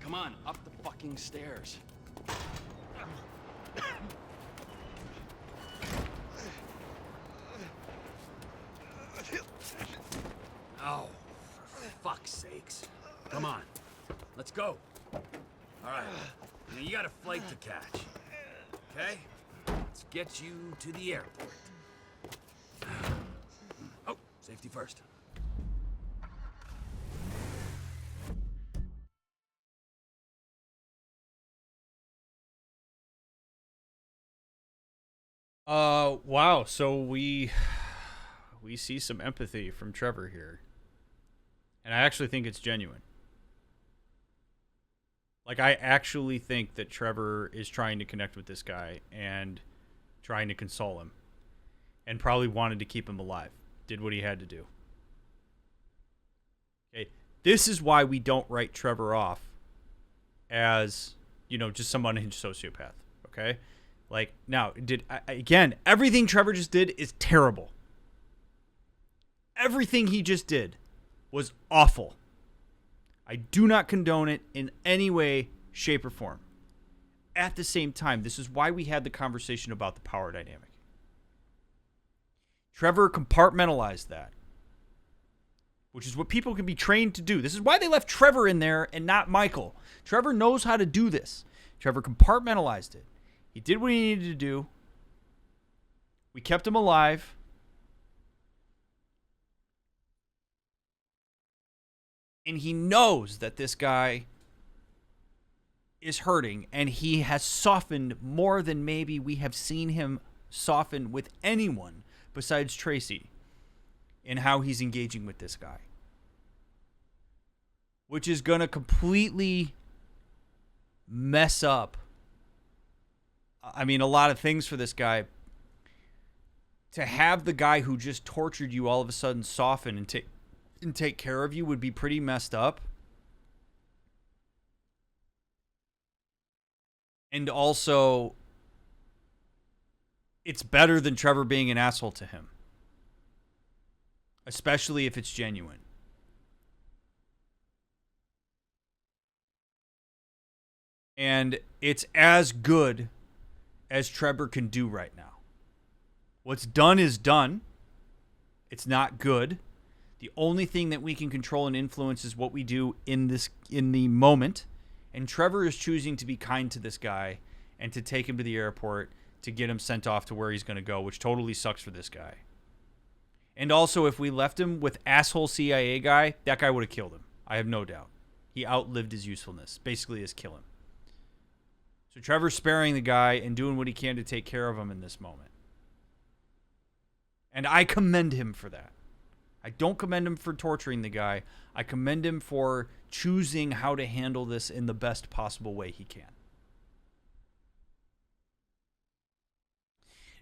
Come on, up the fucking stairs. Oh, for fuck's sakes. Come on, let's go. All right, now you got a flight to catch, okay? Let's get you to the airport. Oh, safety first. Wow, so we see some empathy from Trevor here. And I actually think it's genuine. Like, I actually think that Trevor is trying to connect with this guy and trying to console him. And probably wanted to keep him alive. Did what he had to do. Okay, this is why we don't write Trevor off as, you know, just some unhinged sociopath. Okay? Like, now, again, everything Trevor just did is terrible. Everything he just did was awful. I do not condone it in any way, shape, or form. At the same time, this is why we had the conversation about the power dynamic. Trevor compartmentalized that, which is what people can be trained to do. This is why they left Trevor in there and not Michael. Trevor knows how to do this. Trevor compartmentalized it. He did what he needed to do. We kept him alive. And he knows that this guy is hurting, and he has softened more than maybe we have seen him soften with anyone besides Tracy in how he's engaging with this guy. Which is going to completely mess up, I mean, a lot of things for this guy. To have the guy who just tortured you all of a sudden soften and take care of you would be pretty messed up. And also, it's better than Trevor being an asshole to him. Especially if it's genuine. And it's as good as Trevor can do right now. What's done is done. It's not good. The only thing that we can control and influence is what we do in the moment. And Trevor is choosing to be kind to this guy and to take him to the airport to get him sent off to where he's going to go, which totally sucks for this guy. And also, if we left him with asshole CIA guy, that guy would have killed him. I have no doubt. He outlived his usefulness. Basically, is kill him. So Trevor's sparing the guy and doing what he can to take care of him in this moment. And I commend him for that. I don't commend him for torturing the guy. I commend him for choosing how to handle this in the best possible way he can.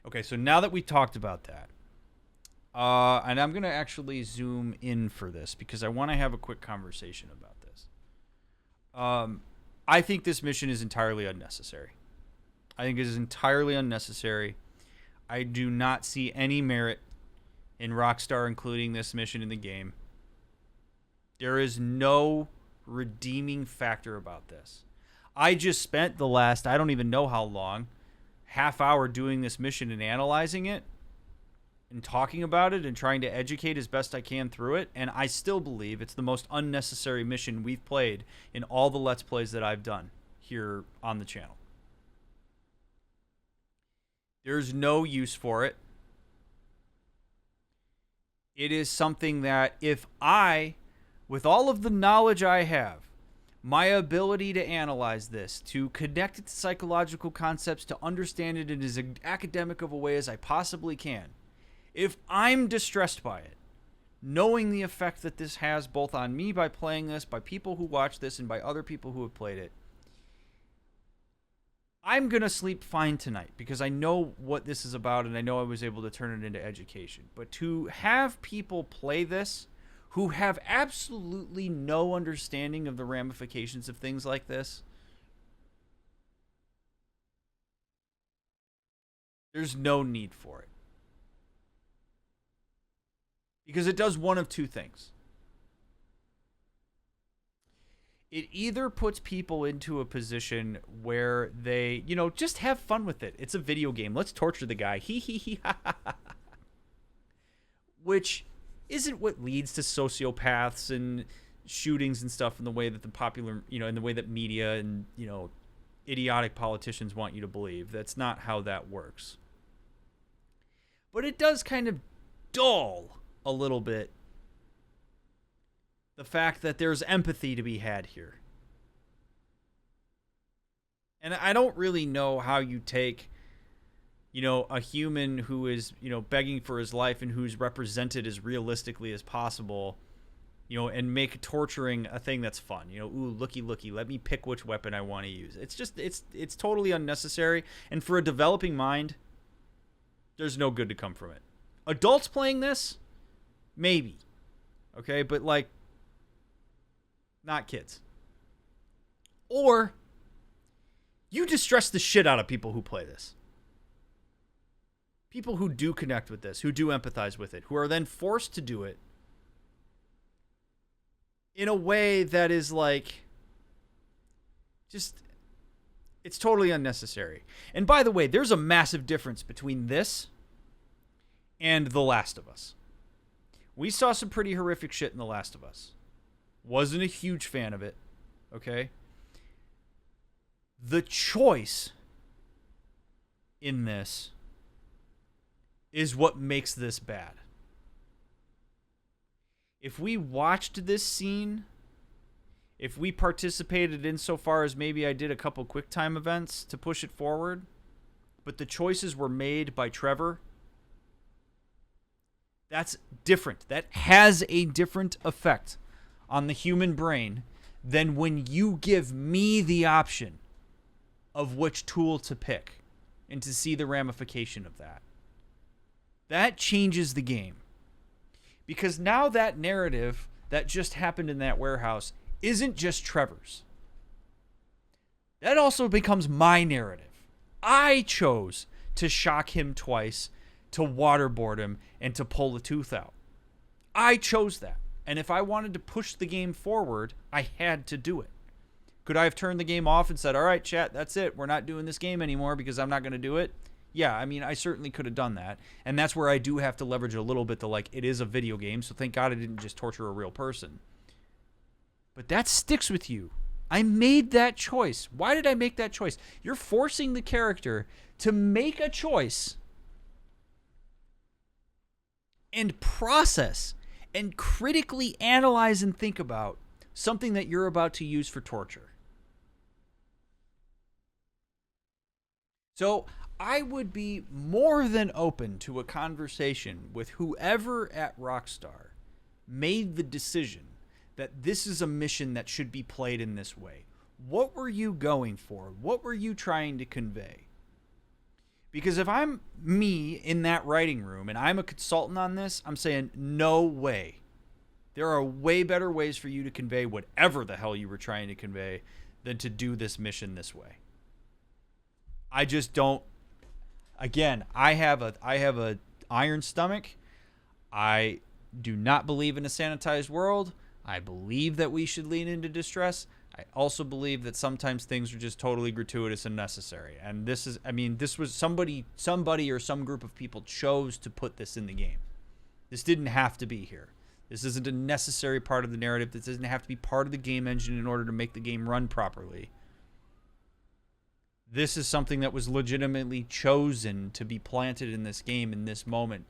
Okay, so now that we talked about that, and I'm going to actually zoom in for this because I want to have a quick conversation about this. I think this mission is entirely unnecessary. I think it is entirely unnecessary. I do not see any merit in Rockstar including this mission in the game. There is no redeeming factor about this. I just spent the last, I don't even know how long, half hour doing this mission and analyzing it and talking about it and trying to educate as best I can through it, and I still believe it's the most unnecessary mission we've played in all the Let's Plays that I've done here on the channel. There's no use for it. It is something that if I, with all of the knowledge I have, my ability to analyze this, to connect it to psychological concepts, to understand it in as academic of a way as I possibly can, if I'm distressed by it, knowing the effect that this has both on me by playing this, by people who watch this, and by other people who have played it, I'm going to sleep fine tonight because I know what this is about and I know I was able to turn it into education. But to have people play this who have absolutely no understanding of the ramifications of things like this, there's no need for it. Because it does one of two things. It either puts people into a position where they, just have fun with it. It's a video game. Let's torture the guy. Hee hee hee ha ha ha. Which isn't what leads to sociopaths and shootings and stuff in the way that the popular, in the way that media and, idiotic politicians want you to believe. That's not how that works. But it does kind of dull a little bit the fact that there's empathy to be had here. And I don't really know how you take, a human who is, begging for his life and who's represented as realistically as possible, and make torturing a thing that's fun. Ooh, looky, let me pick which weapon I want to use. It's just, it's totally unnecessary. And for a developing mind, there's no good to come from it. Adults playing this, maybe. Okay, but not kids. Or you distress the shit out of people who play this. People who do connect with this, who do empathize with it, who are then forced to do it in a way that is it's totally unnecessary. And by the way, there's a massive difference between this and The Last of Us. We saw some pretty horrific shit in The Last of Us. Wasn't a huge fan of it, okay? The choice in this is what makes this bad. If we watched this scene, if we participated insofar as maybe I did a couple QuickTime events to push it forward, but the choices were made by Trevor, that's different. That has a different effect on the human brain than when you give me the option of which tool to pick and to see the ramification of that. That changes the game. Because now that narrative that just happened in that warehouse isn't just Trevor's. That also becomes my narrative. I chose to shock him twice, to waterboard him, and to pull the tooth out. I chose that. And if I wanted to push the game forward, I had to do it. Could I have turned the game off and said, all right, chat, that's it. We're not doing this game anymore because I'm not going to do it? Yeah, I mean, I certainly could have done that. And that's where I do have to leverage a little bit to, like, it is a video game, so thank God I didn't just torture a real person. But that sticks with you. I made that choice. Why did I make that choice? You're forcing the character to make a choice and process and critically analyze and think about something that you're about to use for torture. So I would be more than open to a conversation with whoever at Rockstar made the decision that this is a mission that should be played in this way. What were you going for? What were you trying to convey? Because if I'm me in that writing room and I'm a consultant on this, I'm saying, no way. There are way better ways for you to convey whatever the hell you were trying to convey than to do this mission this way. I just don't. Again, I have a iron stomach. I do not believe in a sanitized world. I believe that we should lean into distress. I also believe that sometimes things are just totally gratuitous and necessary. And this is, I mean, this was somebody or some group of people chose to put this in the game. This didn't have to be here. This isn't a necessary part of the narrative. This doesn't have to be part of the game engine in order to make the game run properly. This is something that was legitimately chosen to be planted in this game in this moment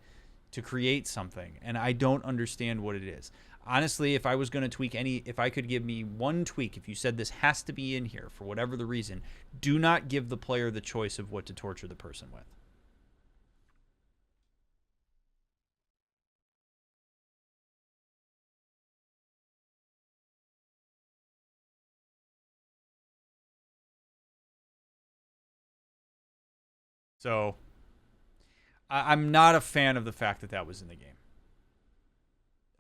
to create something. And I don't understand what it is. Honestly, if I was going to tweak if I could give me one tweak, if you said this has to be in here for whatever the reason, do not give the player the choice of what to torture the person with. So, I'm not a fan of the fact that that was in the game.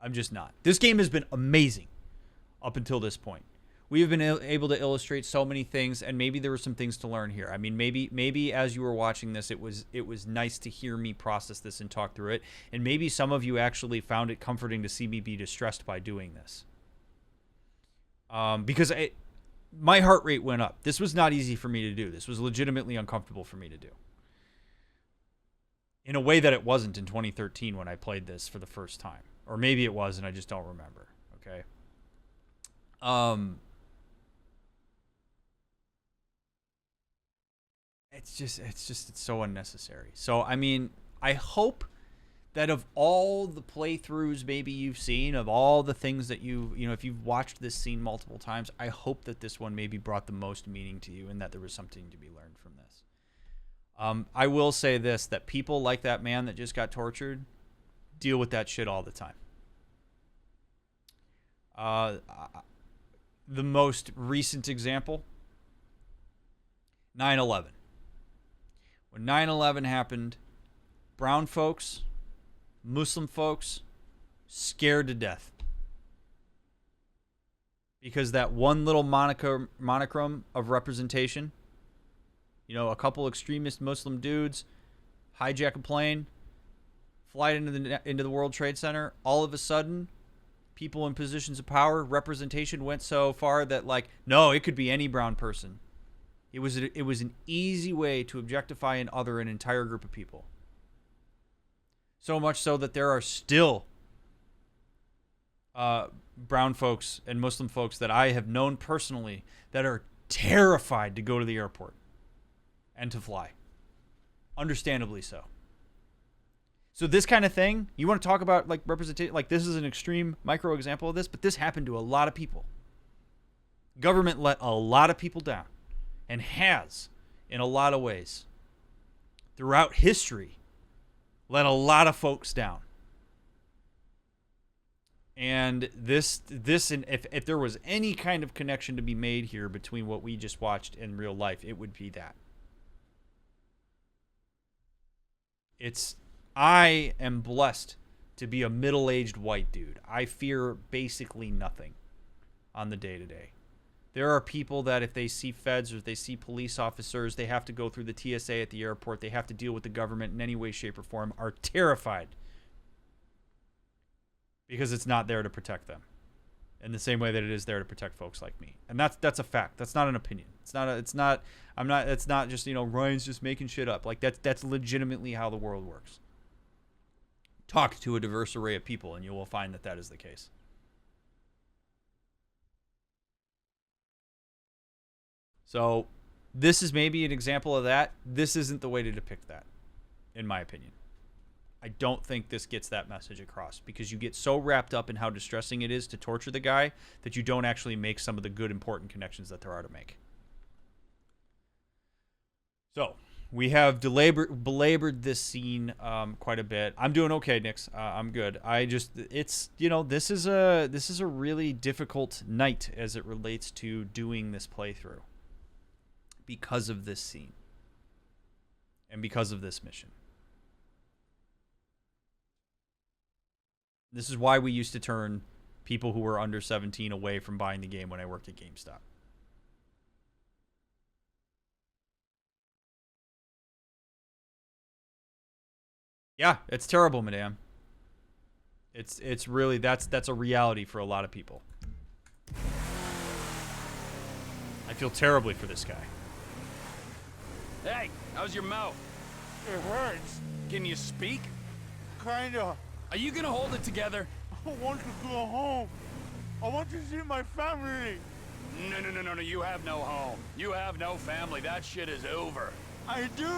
I'm just not. This game has been amazing up until this point. We have been able to illustrate so many things, and maybe there were some things to learn here. I mean, maybe as you were watching this, it was nice to hear me process this and talk through it, and maybe some of you actually found it comforting to see me be distressed by doing this. Because my heart rate went up. This was not easy for me to do. This was legitimately uncomfortable for me to do. In a way that it wasn't in 2013 when I played this for the first time. Or maybe it was and I just don't remember. Okay. It's so unnecessary. So, I mean, I hope that of all the playthroughs maybe you've seen, of all the things that if you've watched this scene multiple times, I hope that this one maybe brought the most meaning to you and that there was something to be learned from this. I will say this, that people like that man that just got tortured deal with that shit all the time. The most recent example, 9/11. When 9/11 happened, brown folks, Muslim folks, scared to death. Because that one little monochrome of representation, a couple extremist Muslim dudes hijack a plane, fly it into the World Trade Center. All of a sudden, people in positions of power, representation went so far that, like, no, it could be any brown person. It was an easy way to objectify and other an entire group of people. So much so that there are still brown folks and Muslim folks that I have known personally that are terrified to go to the airport and to fly. Understandably so. So this kind of thing, you want to talk about like representation, like this is an extreme micro example of this, but this happened to a lot of people. Government let a lot of people down and has in a lot of ways throughout history let a lot of folks down. And and if there was any kind of connection to be made here between what we just watched in real life, it would be that. I am blessed to be a middle-aged white dude. I fear basically nothing on the day-to-day. There are people that if they see feds or if they see police officers, they have to go through the TSA at the airport, they have to deal with the government in any way, shape, or form, are terrified because it's not there to protect them. in the same way that it is there to protect folks like me. And that's a fact. That's not an opinion. It's not just, you know, Ryan's just making shit up. Like that's legitimately how the world works. Talk to a diverse array of people and you will find that is the case. So this is maybe an example of that. This isn't the way to depict that, in my opinion. I don't think this gets that message across because you get so wrapped up in how distressing it is to torture the guy that you don't actually make some of the good, important connections that there are to make. So we have belabored this scene quite a bit. I'm doing okay, Nix. I'm good. It's, you know, this is a really difficult night as it relates to doing this playthrough because of this scene and because of this mission. This is why we used to turn people who were under 17 away from buying the game when I worked at GameStop. Yeah, it's terrible, madame. It's really that's a reality for a lot of people. I feel terribly for this guy. Hey, how's your mouth? It hurts. Can you speak? Kinda. Are you gonna hold it together? I want to go home. I want to see my family. No, you have no home. You have no family. That shit is over. I do.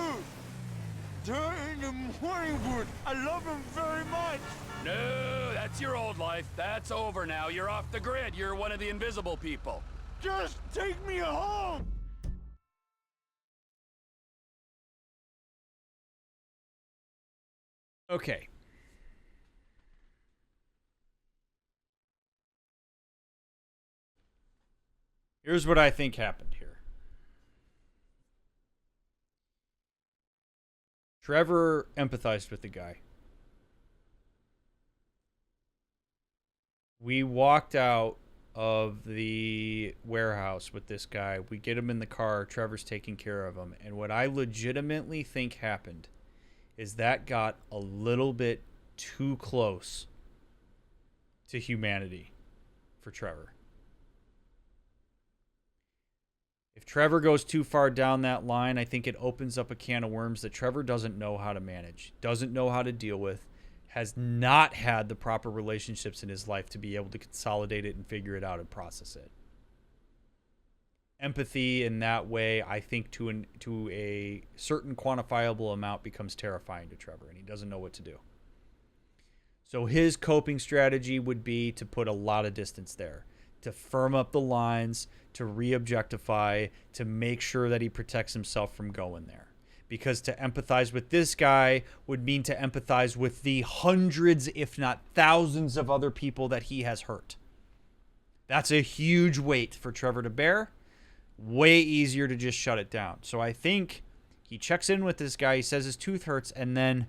They're in the morning wood. I love them very much. No, that's your old life. That's over now. You're off the grid. You're one of the invisible people. Just take me home. Okay. Here's what I think happened here. Trevor empathized with the guy. We walked out of the warehouse with this guy. We get him in the car. Trevor's taking care of him. And what I legitimately think happened is that got a little bit too close to humanity for Trevor. If Trevor goes too far down that line, I think it opens up a can of worms that Trevor doesn't know how to manage, doesn't know how to deal with, has not had the proper relationships in his life to be able to consolidate it and figure it out and process it. Empathy in that way, I think to a certain quantifiable amount becomes terrifying to Trevor, and he doesn't know what to do. So his coping strategy would be to put a lot of distance there, to firm up the lines, to re-objectify, to make sure that he protects himself from going there. Because to empathize with this guy would mean to empathize with the hundreds, if not thousands of other people that he has hurt. That's a huge weight for Trevor to bear. Way easier to just shut it down. So I think he checks in with this guy. He says his tooth hurts, and then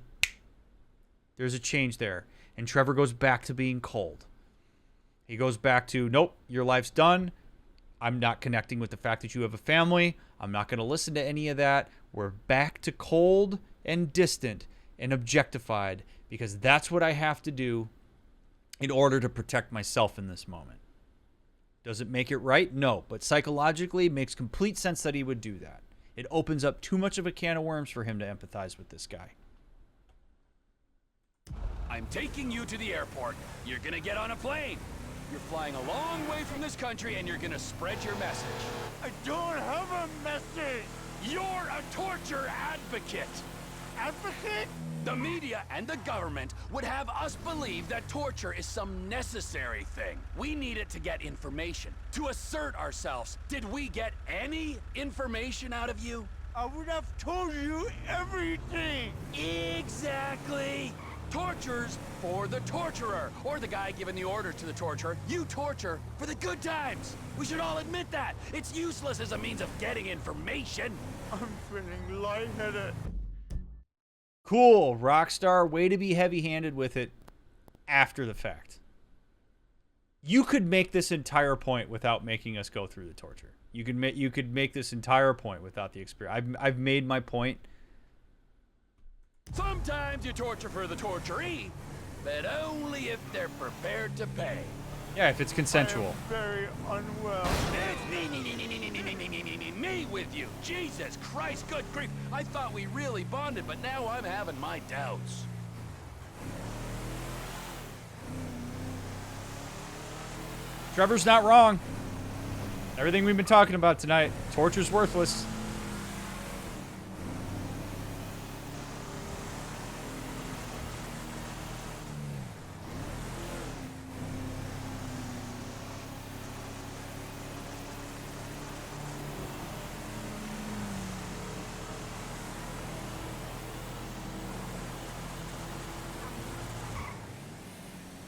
there's a change there. And Trevor goes back to being cold. He goes back to, nope, your life's done. I'm not connecting with the fact that you have a family. I'm not going to listen to any of that. We're back to cold and distant and objectified because that's what I have to do in order to protect myself in this moment. Does it make it right? No, but psychologically it makes complete sense that he would do that. It opens up too much of a can of worms for him to empathize with this guy. I'm taking you to the airport. You're gonna get on a plane. You're flying a long way from this country and you're gonna spread your message. I don't have a message. You're a torture advocate. Advocate? The media and the government would have us believe that torture is some necessary thing. We need it to get information, to assert ourselves. Did we get any information out of you? I would have told you everything. Exactly. Torture's for the torturer, or the guy giving the order to the torturer. You torture for the good times. We should all admit that. It's useless as a means of getting information. I'm feeling lightheaded. Cool, Rockstar. Way to be heavy-handed with it after the fact. You could make this entire point without making us go through the torture. You could make this entire point without the experience. I've made my point. Sometimes you torture for the torturee, but only if they're prepared to pay. Yeah, if it's consensual. Very unwell. It's me with you. Jesus Christ, good grief. I thought we really bonded, but now I'm having my doubts. Trevor's not wrong. Everything we've been talking about tonight, torture's worthless.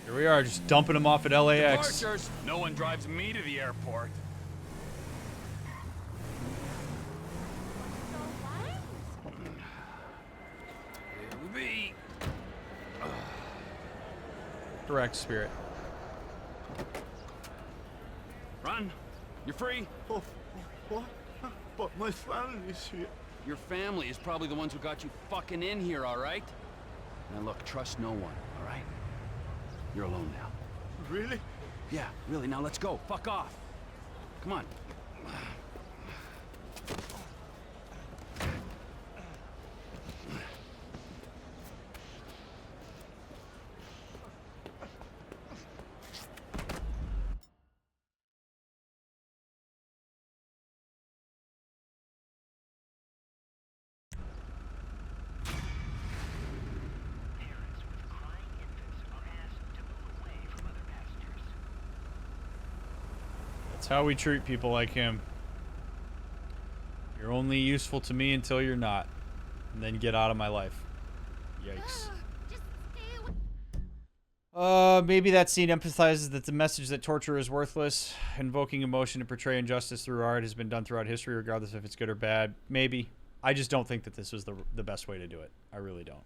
Here we are, just dumping them off at LAX. Departures. No one drives me to the airport. Here we be. Direct spirit. Run. You're free. Oh, what? But my family's here. Your family is probably the ones who got you fucking in here, all right? Now look, trust no one, all right? You're alone now. Really? Yeah, really. Now let's go. Fuck off. Come on. That's how we treat people like him. You're only useful to me until you're not. And then get out of my life. Yikes. Maybe that scene emphasizes that the message that torture is worthless. Invoking emotion to portray injustice through art has been done throughout history, regardless if it's good or bad. Maybe. I just don't think that this was the best way to do it. I really don't.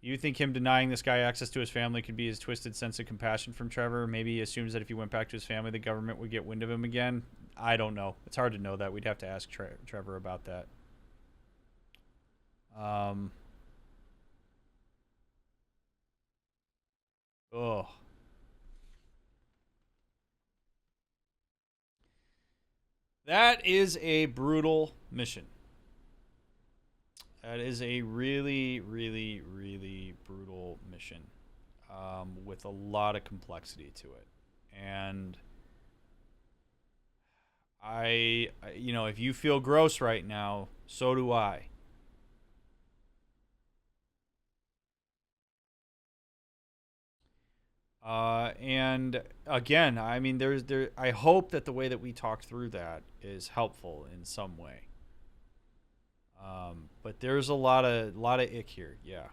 You think him denying this guy access to his family could be his twisted sense of compassion from Trevor? Maybe he assumes that if he went back to his family, the government would get wind of him again? I don't know. It's hard to know that. We'd have to ask Trevor about that. Oh. That is a brutal mission. That is a really, really, really brutal mission with a lot of complexity to it. And you know, if you feel gross right now, so do I. And again, I mean, I hope that the way that we talked through that is helpful in some way. But there's a lot of ick here, yeah.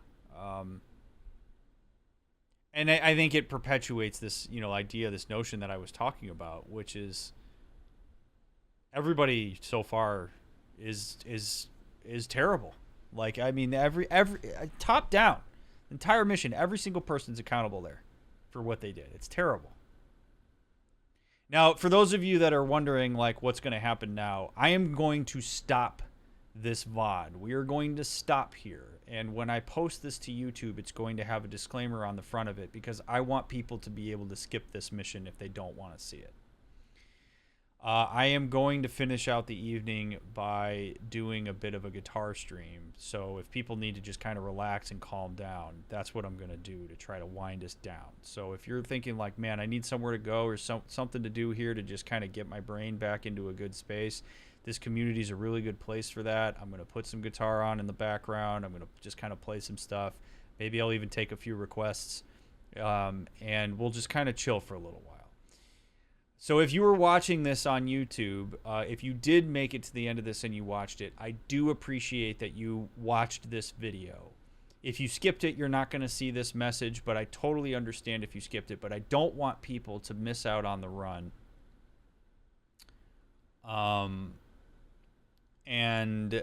And I think it perpetuates this, you know, idea, this notion that I was talking about, which is everybody so far is terrible. Like, I mean, every top down, entire mission, every single person's accountable there for what they did. It's terrible. Now, for those of you that are wondering, like, what's going to happen now, I am going to stop this VOD. We are going to stop here. And when I post this to YouTube, it's going to have a disclaimer on the front of it because I want people to be able to skip this mission if they don't want to see it. I am going to finish out the evening by doing a bit of a guitar stream. So if people need to just kind of relax and calm down, that's what I'm going to do to try to wind us down. So if you're thinking like, man, I need somewhere to go or something to do here to just kind of get my brain back into a good space, this community is a really good place for that. I'm going to put some guitar on in the background. I'm going to just kind of play some stuff. Maybe I'll even take a few requests. And we'll just kind of chill for a little while. So if you were watching this on YouTube, if you did make it to the end of this and you watched it, I do appreciate that you watched this video. If you skipped it, you're not going to see this message, but I totally understand if you skipped it. But I don't want people to miss out on the run. And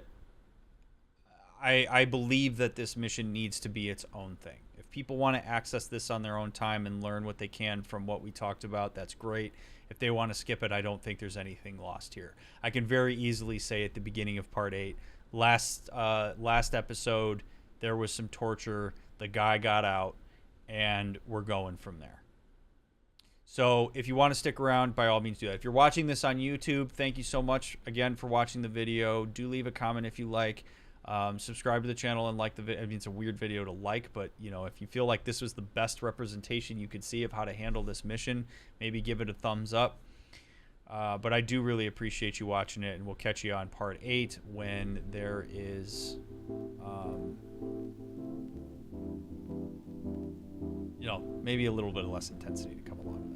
I believe that this mission needs to be its own thing. If people want to access this on their own time and learn what they can from what we talked about, that's great. If they want to skip it, I don't think there's anything lost here. I can very easily say at the beginning of Part 8, last episode, there was some torture. The guy got out, and we're going from there. So if you want to stick around, by all means do that. If you're watching this on YouTube, thank you so much again for watching the video. Do leave a comment if you like. Subscribe to the channel and like the video. I mean, it's a weird video to like, but you know, if you feel like this was the best representation you could see of how to handle this mission, maybe give it a thumbs up. But I do really appreciate you watching it, and we'll catch you on part 8 when there is, you know, maybe a little bit less intensity to come along with it.